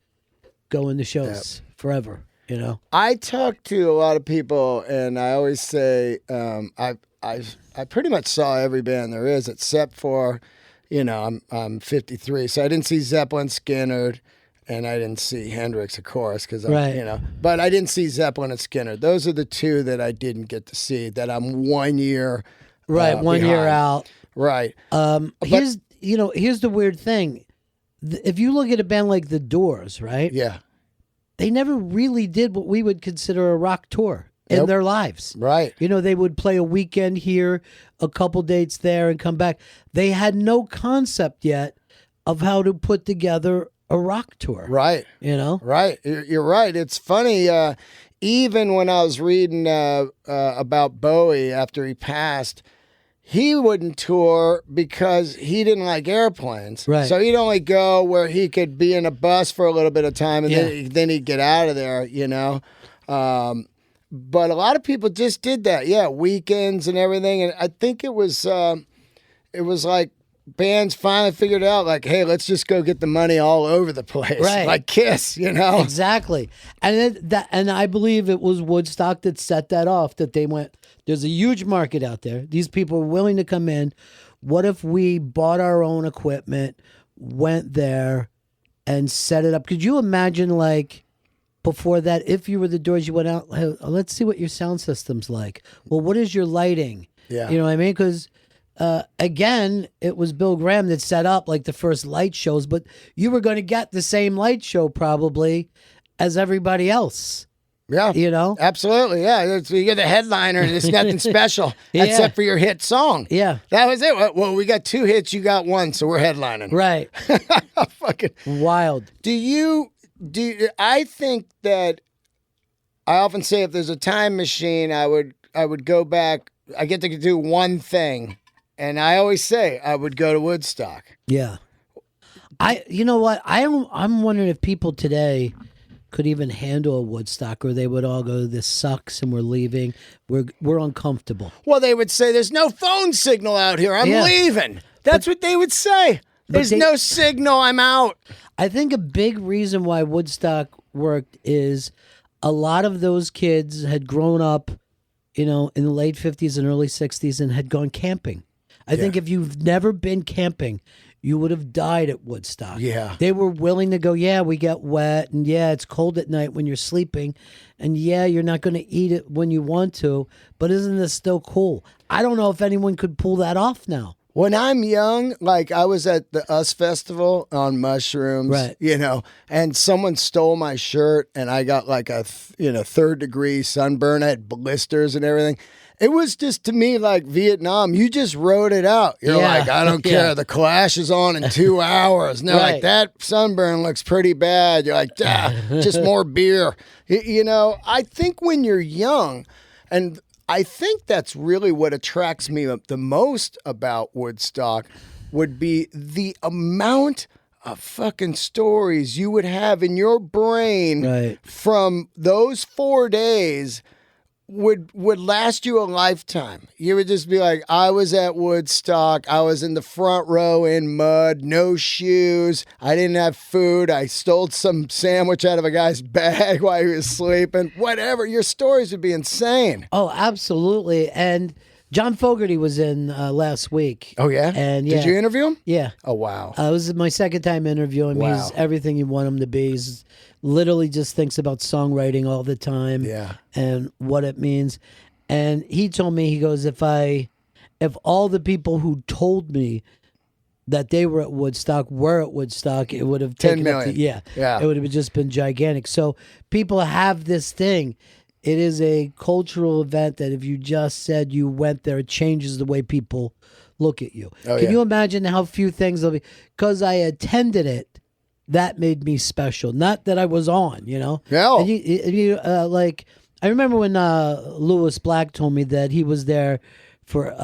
going to shows forever. You know, I talk to a lot of people, and I always say I pretty much saw every band there is, except for, I'm 53, so I didn't see Zeppelin, Skinner, and I didn't see Hendrix, of course, because but I didn't see Zeppelin and Skinner. Those are the two that I didn't get to see. That I'm 1 year, 1 year out. Right. Here's the weird thing. If you look at a band like The Doors, right? Yeah. They never really did what we would consider a rock tour. in their lives. Right. You know, they would play a weekend here, a couple dates there, and come back. They had no concept yet of how to put together a rock tour. Right. You know? Right. You're right. It's funny. Even when I was reading about Bowie after he passed, he wouldn't tour because he didn't like airplanes. Right. So he'd only go where he could be in a bus for a little bit of time, and then he'd get out of there, you know. But a lot of people just did that. Yeah, weekends and everything. And I think it was like bands finally figured out, like, hey, let's just go get the money all over the place. Right. Like Kiss, you know. Exactly. And I believe it was Woodstock that set that off, that they went, there's a huge market out there. These people are willing to come in. What if we bought our own equipment, went there, and set it up? Could you imagine, like, before that, if you were the Doors, you went out, hey, let's see what your sound system's like. Well, what is your lighting? Yeah. You know what I mean? Because, again, it was Bill Graham that set up, like, the first light shows, but you were going to get the same light show probably as everybody else. Yeah. You know? Absolutely. Yeah. You're the headliner and it's nothing special except for your hit song. Yeah. That was it. Well, we got 2 hits, you got 1, so we're headlining. Right. Fucking Wild. I think that I often say if there's a time machine, I would go back. I get to do one thing, and I always say I would go to Woodstock. Yeah. You know what? I'm wondering if people today could even handle a Woodstock, or they would all go, this sucks and we're leaving. We're uncomfortable. Well, they would say there's no phone signal out here. I'm leaving. That's what they would say. There's no signal. I'm out. I think a big reason why Woodstock worked is a lot of those kids had grown up, you know, in the late 50s and early 60s and had gone camping. I think if you've never been camping, you would have died at Woodstock. Yeah. They were willing to go, yeah, we get wet, and yeah, it's cold at night when you're sleeping, and yeah, you're not going to eat it when you want to, but isn't this still cool? I don't know if anyone could pull that off now. When I'm young, like I was at the US Festival on mushrooms, Right. you know, and someone stole my shirt and I got like a, 3rd degree sunburn. I had blisters and everything. It was just to me like Vietnam. You just wrote it out. You're like, I don't care. Yeah. The Clash is on in 2 hours. And they're like, that sunburn looks pretty bad. You're like, just more beer. You know, I think when you're young, and I think that's really what attracts me the most about Woodstock, would be the amount of fucking stories you would have in your brain from those 4 days would last you a lifetime. You would just be like, I was at Woodstock. I was in the front row in mud, no shoes. I didn't have food. I stole some sandwich out of a guy's bag while he was sleeping. Whatever. Your stories would be insane. Oh, absolutely. And John Fogerty was in last week. Oh, yeah? And Did you interview him? Yeah. Oh, wow. It was my second time interviewing him. Wow. He's everything you want him to be. He's literally just thinks about songwriting all the time. Yeah. And what it means. And he told me, he goes, if all the people who told me that they were at Woodstock, it would have 10 taken million. It would have just been gigantic. So people have this thing. It is a cultural event that if you just said you went there, it changes the way people look at you. Can you imagine how few things will be? Because I attended it, that made me special. Not that I was on, you know? Yeah. And you like, I remember when Lewis Black told me that he was there for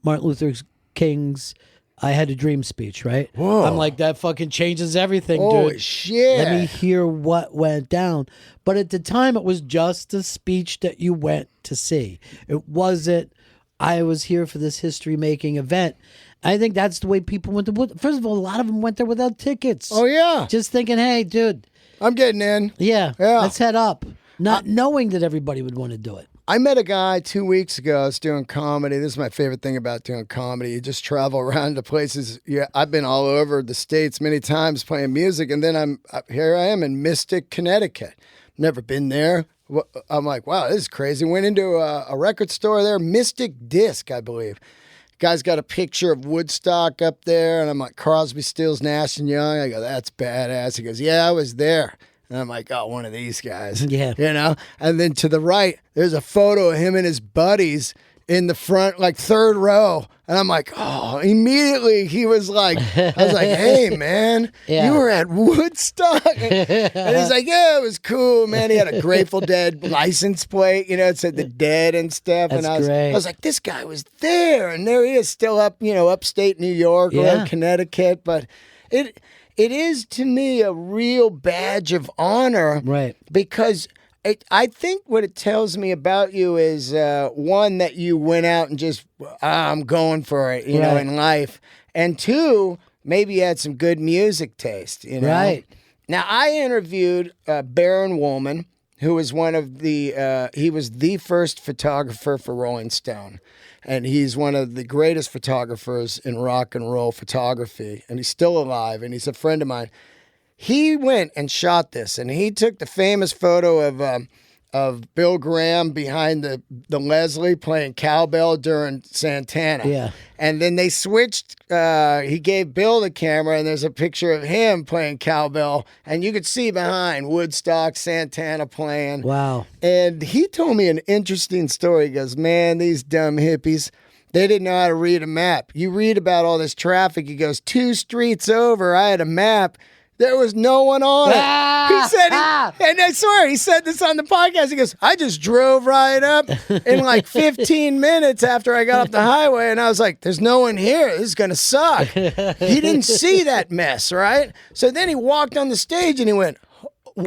Martin Luther King's I Had a Dream speech, right? Whoa. I'm like, that fucking changes everything, Holy dude. shit. Let me hear what went down. But at the time, it was just a speech that you went to see. It wasn't, I was here for this history-making event. I think that's the way people went to Woodstock. First of all, a lot of them went there without tickets. Oh, yeah. Just thinking, hey, dude. I'm getting in. Yeah. Let's head up. Not knowing that everybody would want to do it. I met a guy 2 weeks ago. I was doing comedy. This is my favorite thing about doing comedy. You just travel around to places. Yeah, I've been all over the States many times playing music, and then here I am in Mystic, Connecticut. Never been there. I'm like, wow, this is crazy. Went into a record store there, Mystic Disc, I believe. Guy's got a picture of Woodstock up there, and I'm like, Crosby, Stills, Nash and Young. I go, that's badass. He goes, yeah, I was there. And I'm like, oh, one of these guys. Yeah. You know? And then to the right, there's a photo of him and his buddies in the front, like third row. And I'm like, oh, immediately he was like, I was like, hey, man, you were at Woodstock? And he's like, yeah, it was cool, man. He had a Grateful Dead license plate, you know, it said the Dead and stuff. That's and great. I was like, this guy was there. And there he is, still up, you know, upstate New York or in Connecticut. But it is, to me, a real badge of honor. Right. Because I think what it tells me about you is, one, that you went out and just, I'm going for it, you know, in life. And two, maybe you had some good music taste, you know. Right. Now, I interviewed Baron Woolman, who was one of the, he was the first photographer for Rolling Stone. And he's one of the greatest photographers in rock and roll photography. And he's still alive, and he's a friend of mine. He went and shot this, and he took the famous photo of Bill Graham behind the Leslie playing cowbell during Santana. Yeah. And then they switched. He gave Bill the camera, and there's a picture of him playing cowbell, and you could see behind Woodstock, Santana playing. Wow. And he told me an interesting story. He goes, man, these dumb hippies, they didn't know how to read a map. You read about all this traffic. He goes, 2 streets over, I had a map. There was no one on it. He said, and I swear, he said this on the podcast. He goes, I just drove right up in like 15 minutes after I got off the highway. And I was like, there's no one here. This is going to suck. He didn't see that mess, right? So then he walked on the stage and he went,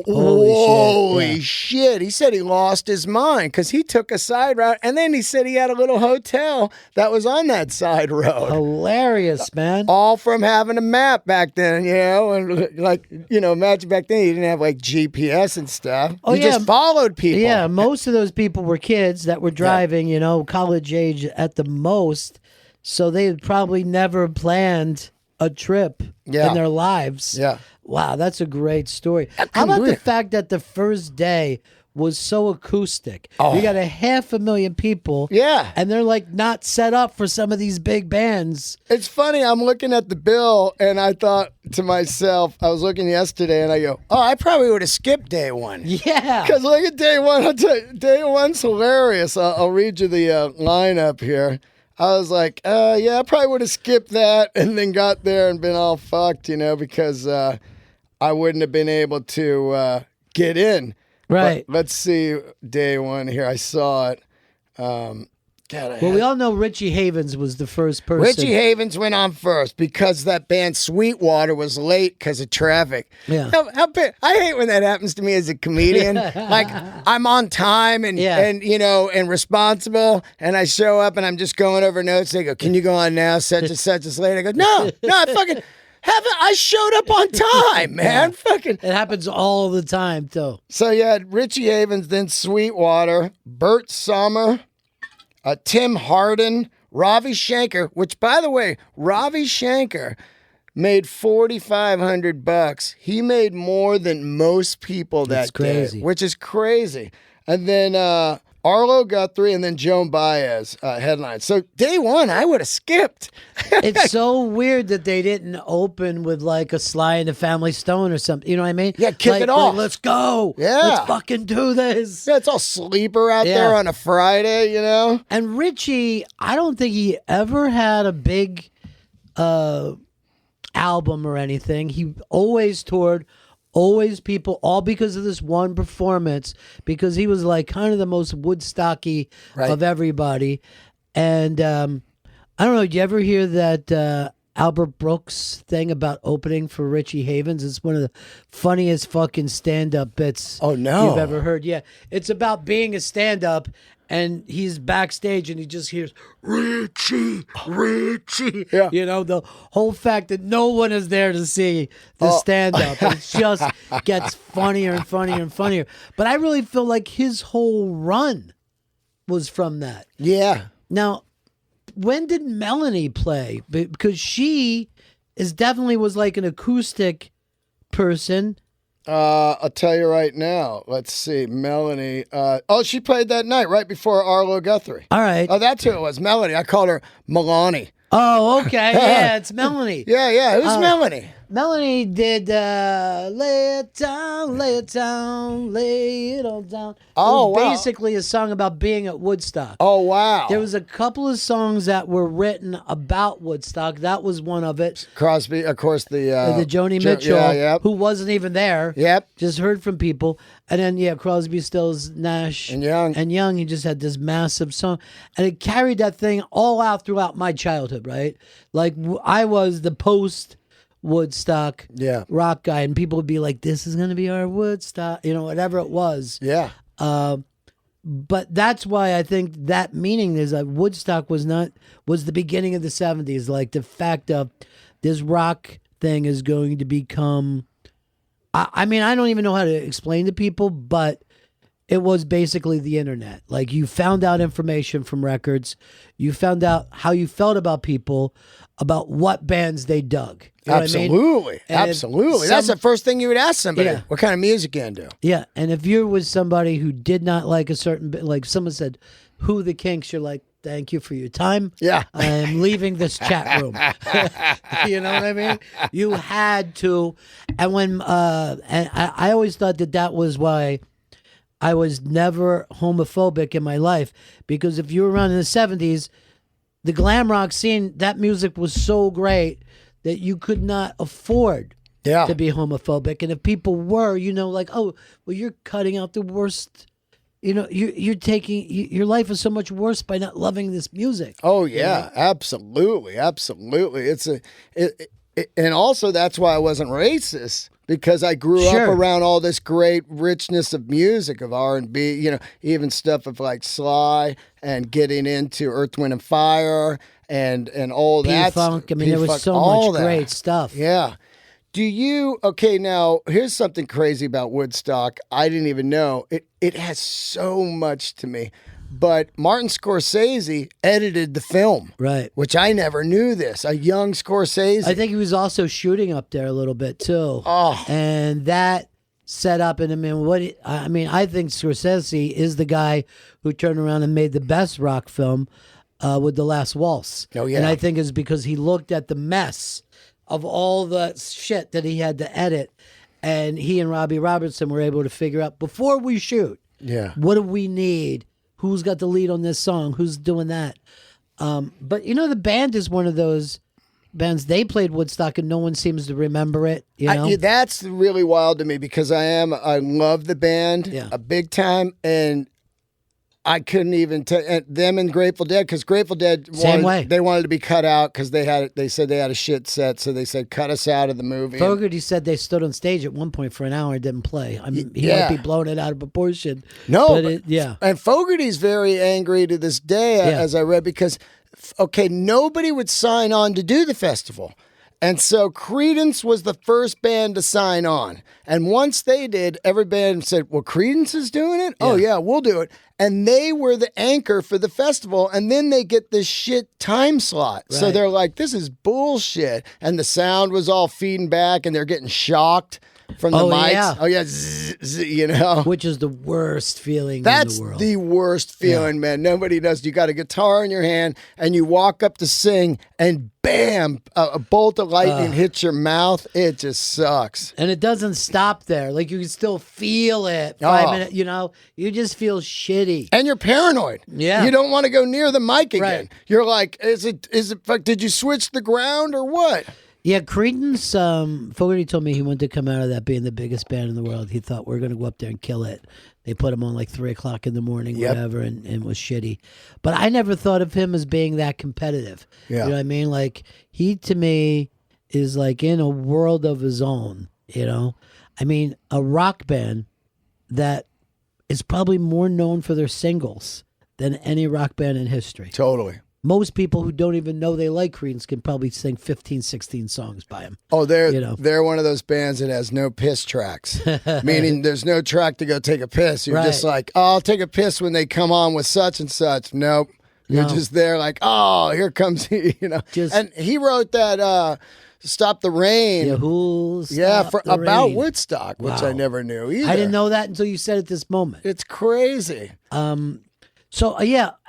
holy shit. He said he lost his mind because he took a side route. And then he said he had a little hotel that was on that side road. Hilarious, man. All from having a map back then, you know, and like, you know, imagine back then you didn't have like GPS and stuff. You just followed people. Yeah, most of those people were kids that were driving, you know, college age at the most. So they had probably never planned a trip in their lives. Yeah. Wow, that's a great story. How about the fact that the first day was so acoustic? You got 500,000 people. Yeah. And they're like not set up for some of these big bands. It's funny, I'm looking at the bill and I thought to myself, I was looking yesterday and I go, oh, I probably would have skipped day one. Yeah. Because look at day one. I'll tell you, day one's hilarious. I'll read you the lineup here. I was like, yeah, I probably would have skipped that and then got there and been all fucked, you know, because I wouldn't have been able to get in. Right. But let's see day one here. I saw it. We all know Richie Havens was the first person. Richie Havens went on first because that band Sweetwater was late because of traffic. Yeah. I hate when that happens to me as a comedian. Like I'm on time and you know and responsible, and I show up and I'm just going over notes. They go, "Can you go on now? Such and such is late." I go, "No, I fucking." I showed up on time, man. Fucking. It happens all the time, too. So you had Richie Havens, then Sweetwater, Bert Sommer, Tim Hardin, Ravi Shankar, which, by the way, Ravi Shankar made $4,500. He made more than most people that day, which is crazy. And then Arlo Guthrie and then Joan Baez headline. So day one, I would have skipped. It's so weird that they didn't open with like a Sly and the Family Stone or something. You know what I mean? Yeah, kick it off. Let's go. Yeah. Let's fucking do this. Yeah, it's all sleeper out there on a Friday, you know? And Richie, I don't think he ever had a big album or anything. He always toured. Always people, all because of this one performance, because he was like kind of the most Woodstocky of everybody. And I don't know, did you ever hear that Albert Brooks thing about opening for Richie Havens? It's one of the funniest fucking stand-up bits you've ever heard. Yeah, it's about being a stand-up. And he's backstage and he just hears, Richie. Yeah. You know, the whole fact that no one is there to see the stand-up. It just gets funnier and funnier and funnier. But I really feel like his whole run was from that. Yeah. Now, when did Melanie play? Because she definitely was like an acoustic person. I'll tell you right now. Let's see. Melanie. She played that night right before Arlo Guthrie. All right. Oh, that's who it was. Melanie. I called her Melanie. Oh, okay. Yeah, it's Melanie. Yeah. Who's Melanie? Melanie did Lay It Down, Lay It Down, Lay It All Down. Oh, it was wow. basically a song about being at Woodstock. Oh, wow. There was a couple of songs that were written about Woodstock. That was one of it. Crosby, of course, the Joni Mitchell, yeah, yep. who wasn't even there. Yep. Just heard from people. And then, yeah, Crosby, Stills, Nash. And Young. And Young, he just had this massive song. And it carried that thing all out throughout my childhood, right? Like, I was the post-Woodstock rock guy, and people would be like, this is going to be our Woodstock, whatever it was. Yeah. But that's why I think that meaning is that Woodstock was the beginning of the 70s. Like, the fact of this rock thing is going to become... I mean, I don't even know how to explain to people, but it was basically the internet. Like, you found out information from records. You found out how you felt about people, about what bands they dug. You know Absolutely. what I mean? Absolutely. That's the first thing you would ask somebody. Yeah. What kind of music you into? Yeah, and if you're with somebody who did not like a certain bit, like someone said, who the Kinks, you're like, thank you for your time. Yeah. I am leaving this chat room. You know what I mean? You had to. And when, and I always thought that was why I was never homophobic in my life. Because if you were around in the 70s, the glam rock scene, that music was so great that you could not afford to be homophobic. And if people were, like, oh, well, you're cutting out the worst. You're taking your life is so much worse by not loving this music. Oh yeah, absolutely. It's and also that's why I wasn't racist, because I grew up around all this great richness of music, of R&B, even stuff of like Sly, and getting into Earth, Wind and Fire and all that. P-Funk. I mean, there was so much great stuff. Yeah. Okay, now here's something crazy about Woodstock. I didn't even know. It has so much to me. But Martin Scorsese edited the film. Right. Which I never knew this. A young Scorsese. I think he was also shooting up there a little bit too. Oh. And that set up, and I think Scorsese is the guy who turned around and made the best rock film with The Last Waltz. Oh, yeah. And I think it's because he looked at the mess of all the shit that he had to edit, and he and Robbie Robertson were able to figure out, before we shoot, what do we need? Who's got the lead on this song? Who's doing that? But the band is one of those bands. They played Woodstock and no one seems to remember it. That's really wild to me, because I love the band a big time, and I couldn't even them and Grateful Dead, because Grateful Dead they wanted to be cut out because they said they had a shit set, so they said cut us out of the movie. Fogerty said they stood on stage at one point for an hour and didn't play. I mean, he might be blowing it out of proportion. No, but and Fogerty's very angry to this day, as I read, because nobody would sign on to do the festival. And so Creedence was the first band to sign on. And once they did, every band said, well, Creedence is doing it? Yeah. Oh, yeah, we'll do it. And they were the anchor for the festival. And then they get this shit time slot. Right. So they're like, this is bullshit. And the sound was all feeding back, and they're getting shocked from the mics. Yeah. Oh, yeah. Zzz, Which is the worst feeling That's in the world. The worst feeling, man. Nobody does. You got a guitar in your hand, and you walk up to sing, and bam, a bolt of lightning hits your mouth. It just sucks. And it doesn't stop there. Like, you can still feel it. 5 minutes, you just feel shitty. And you're paranoid. Yeah. You don't want to go near the mic again. Right. You're like, is it, did you switch the ground or what? Yeah, Creedence, Fogerty told me he wanted to come out of that being the biggest band in the world. He thought, we're going to go up there and kill it. They put him on like 3 o'clock in the morning, whatever, and it was shitty. But I never thought of him as being that competitive. Yeah. You know what I mean? Like, he, to me, is like in a world of his own, I mean, a rock band that is probably more known for their singles than any rock band in history. Totally. Most people who don't even know they like Creedence can probably sing 15, 16 songs by him. Oh, they're one of those bands that has no piss tracks, meaning there's no track to go take a piss. You're just like, oh, I'll take a piss when they come on with such and such. Nope. You're just there like, oh, here comes he, and he wrote that Stop the Rain. About Woodstock, which I never knew either. I didn't know that until you said it this moment. It's crazy. So,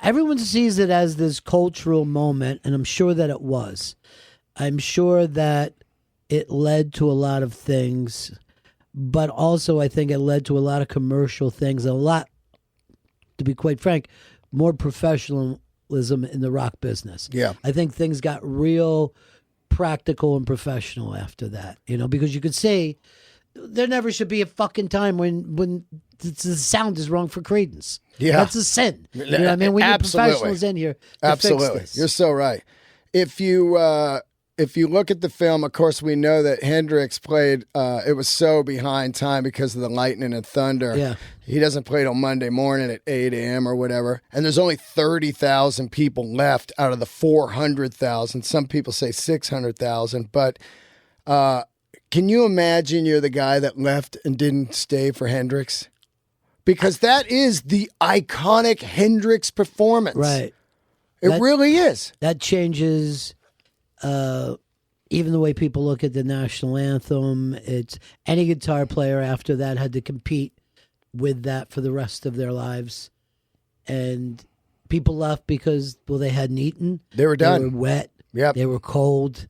everyone sees it as this cultural moment, and I'm sure that it was. I'm sure that it led to a lot of things, but also I think it led to a lot of commercial things, a lot, to be quite frank, more professionalism in the rock business. Yeah. I think things got real practical and professional after that, because you could say there never should be a fucking time when the sound is wrong for Creedence. Yeah. That's a sin. You know what I mean? We need professionals in here to Absolutely. fix this. You're so right. If you look at the film, of course, we know that Hendrix played, it was so behind time because of the lightning and thunder. Yeah. He doesn't play till Monday morning at 8 a.m. or whatever. And there's only 30,000 people left out of the 400,000. Some people say 600,000. But can you imagine you're the guy that left and didn't stay for Hendrix? Because that is the iconic Hendrix performance. Right. It really is. That changes even the way people look at the national anthem. It's any guitar player after that had to compete with that for the rest of their lives. And people left because, well, they hadn't eaten. They were done. They were wet. Yep. They were cold.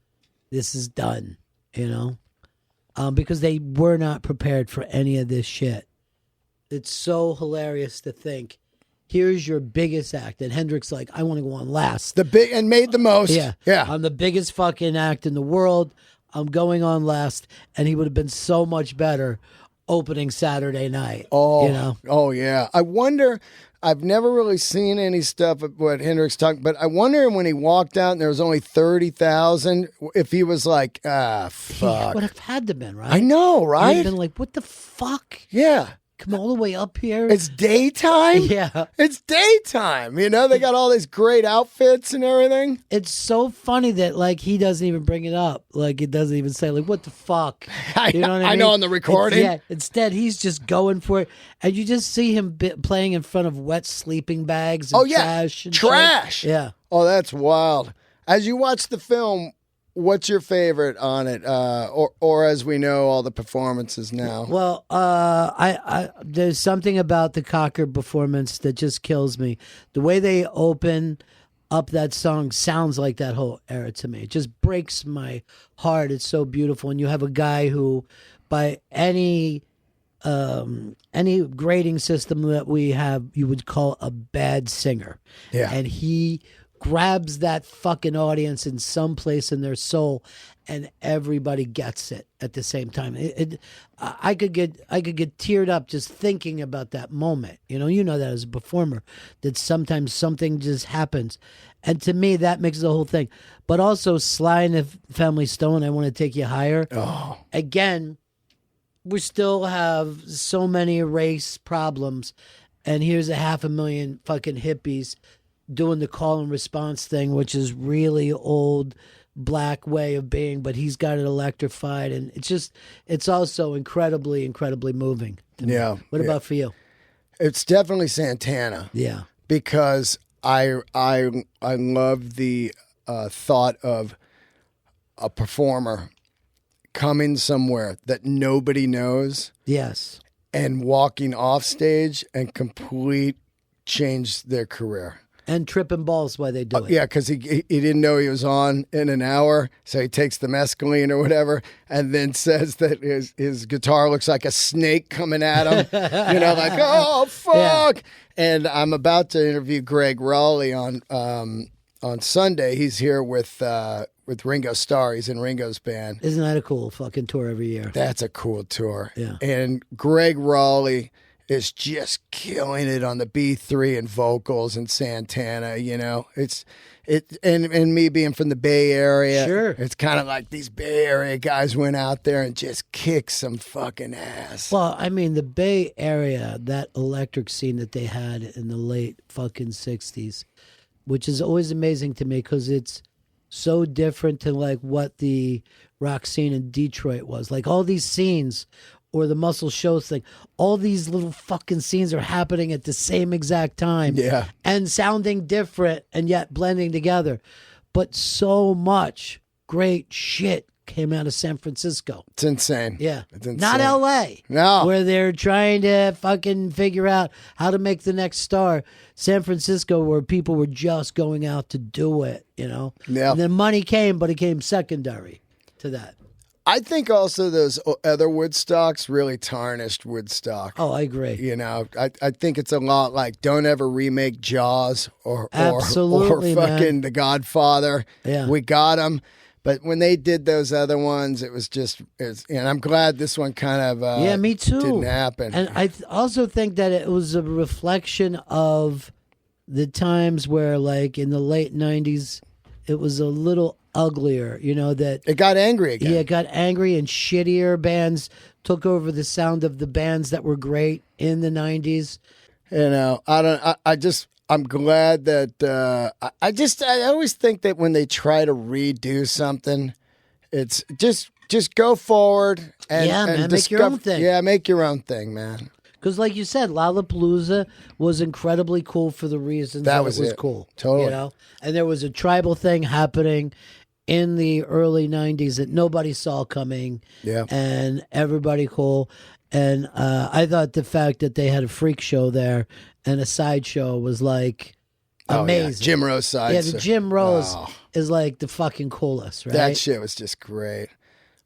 This is done, because they were not prepared for any of this shit. It's so hilarious to think, here's your biggest act. And Hendrix like, I want to go on last. And made the most. Yeah. Yeah. I'm the biggest fucking act in the world. I'm going on last. And he would have been so much better opening Saturday night. Oh, yeah. I wonder, I've never really seen any stuff of what Hendrix talked, but I wonder when he walked out and there was only 30,000, if he was like, fuck. He would have had to been, right? I know, He'd right? have been like, what the fuck? Yeah. Come all the way up here? It's daytime? Yeah. It's daytime. They got all these great outfits and everything. It's so funny that, like, he doesn't even bring it up. Like, it doesn't even say, like, what the fuck? You know what I mean? I know on the recording. Instead, he's just going for it. And you just see him playing in front of wet sleeping bags and trash. And trash. Shit. Yeah. Oh, that's wild. As you watch the film, what's your favorite on it? Or as we know, all the performances now. Well, I there's something about the Cocker performance that just kills me. The way they open up that song sounds like that whole era to me. It just breaks my heart. It's so beautiful. And you have a guy who, by any grading system that we have, you would call a bad singer. Yeah. And he grabs that fucking audience in some place in their soul, and everybody gets it at the same time. I could get teared up just thinking about that moment. You know that as a performer, that sometimes something just happens, and to me that makes the whole thing. But also Sly and the Family Stone, I Want to Take You Higher. Oh. Again, we still have so many race problems, and here's 500,000 fucking hippies doing the call and response thing, which is really old black way of being, but he's got it electrified, and it's also incredibly, incredibly moving to me. Yeah. What about for you? It's definitely Santana. Yeah. Because I love the thought of a performer coming somewhere that nobody knows. Yes. And walking off stage and change their career. And tripping balls while they do it. Yeah, because he didn't know he was on in an hour, so he takes the mescaline or whatever, and then says that his guitar looks like a snake coming at him. Like, oh, fuck. Yeah. And I'm about to interview Greg Rowley on Sunday. He's here with Ringo Starr. He's in Ringo's band. Isn't that a cool fucking tour every year? That's a cool tour. Yeah. And Greg Rowley is just killing it on the B3 and vocals and Santana, and me being from the Bay Area. Sure. It's kind of like these Bay Area guys went out there and just kicked some fucking ass. Well, I mean, the Bay Area, that electric scene that they had in the late fucking 60s, which is always amazing to me because it's so different to like what the rock scene in Detroit was. Like all these scenes, or the Muscle Shoals thing, all these little fucking scenes are happening at the same exact time. Yeah. And sounding different and yet blending together. But so much great shit came out of San Francisco. It's insane. Yeah. It's insane. Not LA. No. Where they're trying to fucking figure out how to make the next star. San Francisco, where people were just going out to do it, Yeah. And then money came, but it came secondary to that. I think also those other Woodstocks really tarnished Woodstock. Oh, I agree. You know, I think it's a lot like don't ever remake Jaws or Absolutely, fucking man. The Godfather. Yeah. We got them. But when they did those other ones, it was just, and I'm glad this one kind of yeah, me too. didn't happen. And I also think that it was a reflection of the times where, like, in the late 90s, it was a little uglier, you know, that it got angry again. yeah, it got angry and shittier bands took over the sound of the bands that were great in the 90s. You know, I'm glad that I always think that when they try to redo something, it's just go forward and man, make your own thing. Yeah, make your own thing, man. Because, like you said, Lollapalooza was incredibly cool for the reasons That that was it was it. cool. Totally. You know? And there was a tribal thing happening in the early 90s that nobody saw coming. Yeah. And everybody cool. And I thought the fact that they had a freak show there and a sideshow was like amazing. Oh, yeah. Jim Rose side. Yeah, the Jim Rose Oh. is like the fucking coolest, right? That shit was just great.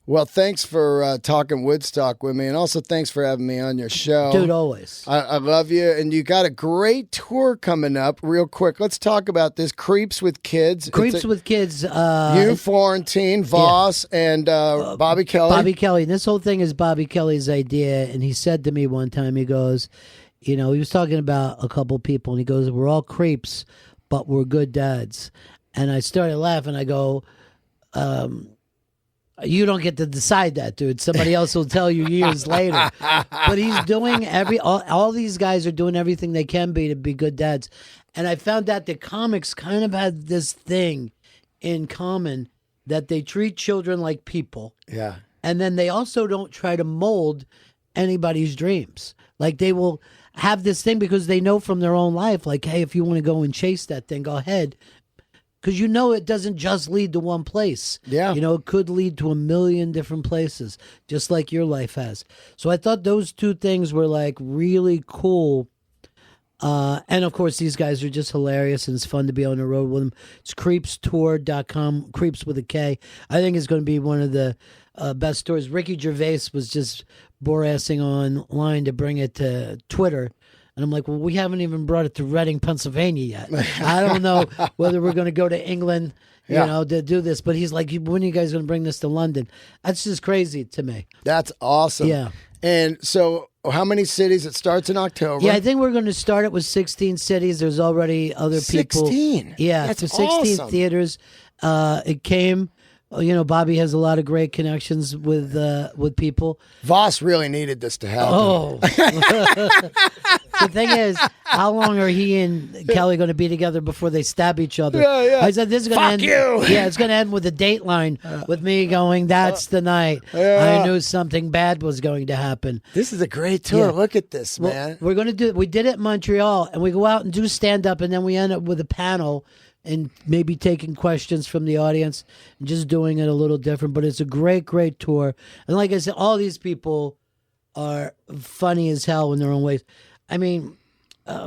Well, thanks for talking Woodstock with me, and also thanks for having me on your show. Dude, always. I love you, and you got a great tour coming up. Real quick, let's talk about this. Kreeps with Kids. Creeps with Kids. You, Florentine, Vos, and Bobby Kelly. Bobby Kelly. And this whole thing is Bobby Kelly's idea. And he said to me one time, he goes, you know, he was talking about a couple people, and he goes, we're all creeps, but we're good dads. And I started laughing. I go, you don't get to decide that, dude. Somebody else will tell you years later. But he's doing all these guys are doing everything they can be to be good dads. And I found out that comics kind of had this thing in common that they treat children like people. Yeah. And then they also don't try to mold anybody's dreams. Like they will have this thing because they know from their own life, like, hey, if you want to go and chase that thing, go ahead. Because you know it doesn't just lead to one place. Yeah. You know, it could lead to a million different places, just like your life has. So I thought those two things were like really cool. And of course, these guys are just hilarious, and it's fun to be on the road with them. It's creepstour.com, Kreeps with a K. I think it's going to be one of the best tours. Ricky Gervais was just bore-assing online to bring it to Twitter. And I'm like, well, we haven't even brought it to Reading, Pennsylvania yet. I don't know whether we're going to go to England, you know, to do this. But he's like, when are you guys going to bring this to London? That's just crazy to me. That's awesome. Yeah. And so how many cities? It starts in October. Yeah, I think we're going to start it with 16 cities. There's already other people. 16? Yeah, That's to 16 awesome. theaters. It came... You know, Bobby has a lot of great connections with people. Voss really needed this to happen. Oh. The thing is, how long are he and Kelly going to be together before they stab each other? Yeah. I said, this is going to end. You. Yeah, it's going to end with a Dateline with me going, that's the night. Yeah. I knew something bad was going to happen. This is a great tour. Yeah. Look at this, man. We're going to we did it in Montreal, and we go out and do stand-up, and then we end up with a panel and maybe taking questions from the audience and just doing it a little different. But it's a great, great tour. And like I said, all these people are funny as hell in their own ways. I mean,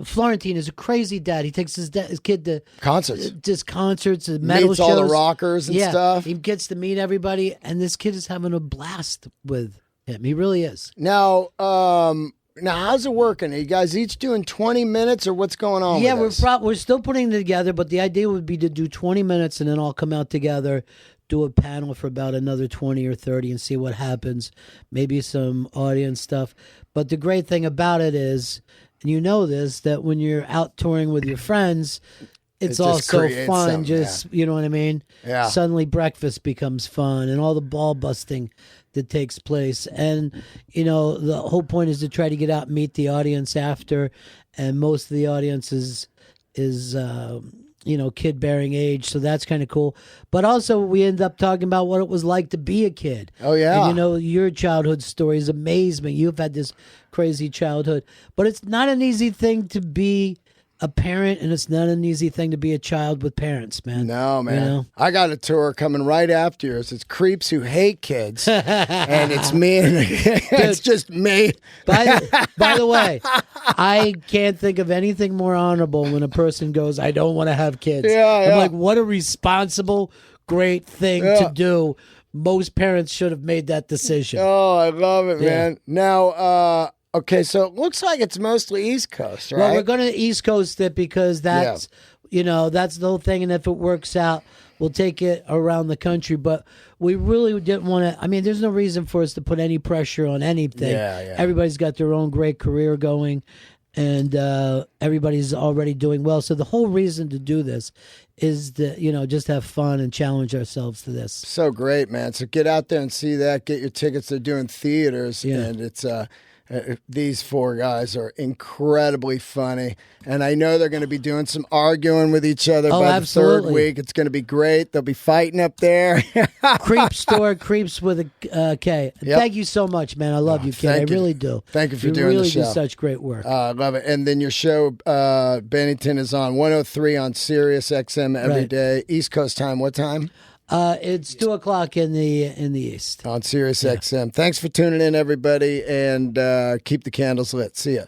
Florentine is a crazy dad. He takes his kid to Concerts. just concerts and metal Meets shows. all the rockers and stuff. He gets to meet everybody, and this kid is having a blast with him. He really is. Now, how's it working? Are you guys each doing 20 minutes, or what's going on? Yeah, with this? we're still putting it together, but the idea would be to do 20 minutes and then all come out together, do a panel for about another 20 or 30 and see what happens. Maybe some audience stuff. But the great thing about it is, and you know this, that when you're out touring with your friends, it's just also creates fun. something, You know what I mean? Yeah. Suddenly breakfast becomes fun and all the ball busting that takes place. And, you know, the whole point is to try to get out and meet the audience after. And most of the audience is you know, kid-bearing age. So that's kind of cool. But also we end up talking about what it was like to be a kid. Oh, yeah. And, you know, your childhood stories amaze me. You've had this crazy childhood. But it's not an easy thing to be a parent, and it's not an easy thing to be a child with parents, man. No, man. You know? I got a tour coming right after yours. It's Creeps Who Hate Kids. And it's me. It's just me. By the way, I can't think of anything more honorable when a person goes, I don't want to have kids. Yeah, I'm yeah. like, what a responsible, great thing to do. most parents should have made that decision. Oh, I love it, Yeah. man. Now, okay, so it looks like it's mostly East Coast, right? Well, we're going to East Coast it because that's, that's the whole thing. And if it works out, we'll take it around the country. But we really didn't want to. I mean, there's no reason for us to put any pressure on anything. Yeah. Everybody's got their own great career going, and everybody's already doing well. So the whole reason to do this is to, just have fun and challenge ourselves to this. So great, man. So get out there and see that. Get your tickets. They're doing theaters, and it's these four guys are incredibly funny, and I know they're going to be doing some arguing with each other by absolutely. the third week. It's going to be great. They'll be fighting up there. Kreeps with a K. Yep. Thank you so much, man. I love you, kid. I thank you. really do. Thank you for you doing really the show. do such great work. I love it. And then your show, Bennington, is on 103 on Sirius XM every Right. day. East Coast time. What time? It's 2:00 in the east. On Sirius XM. Thanks for tuning in, everybody, and keep the candles lit. See ya.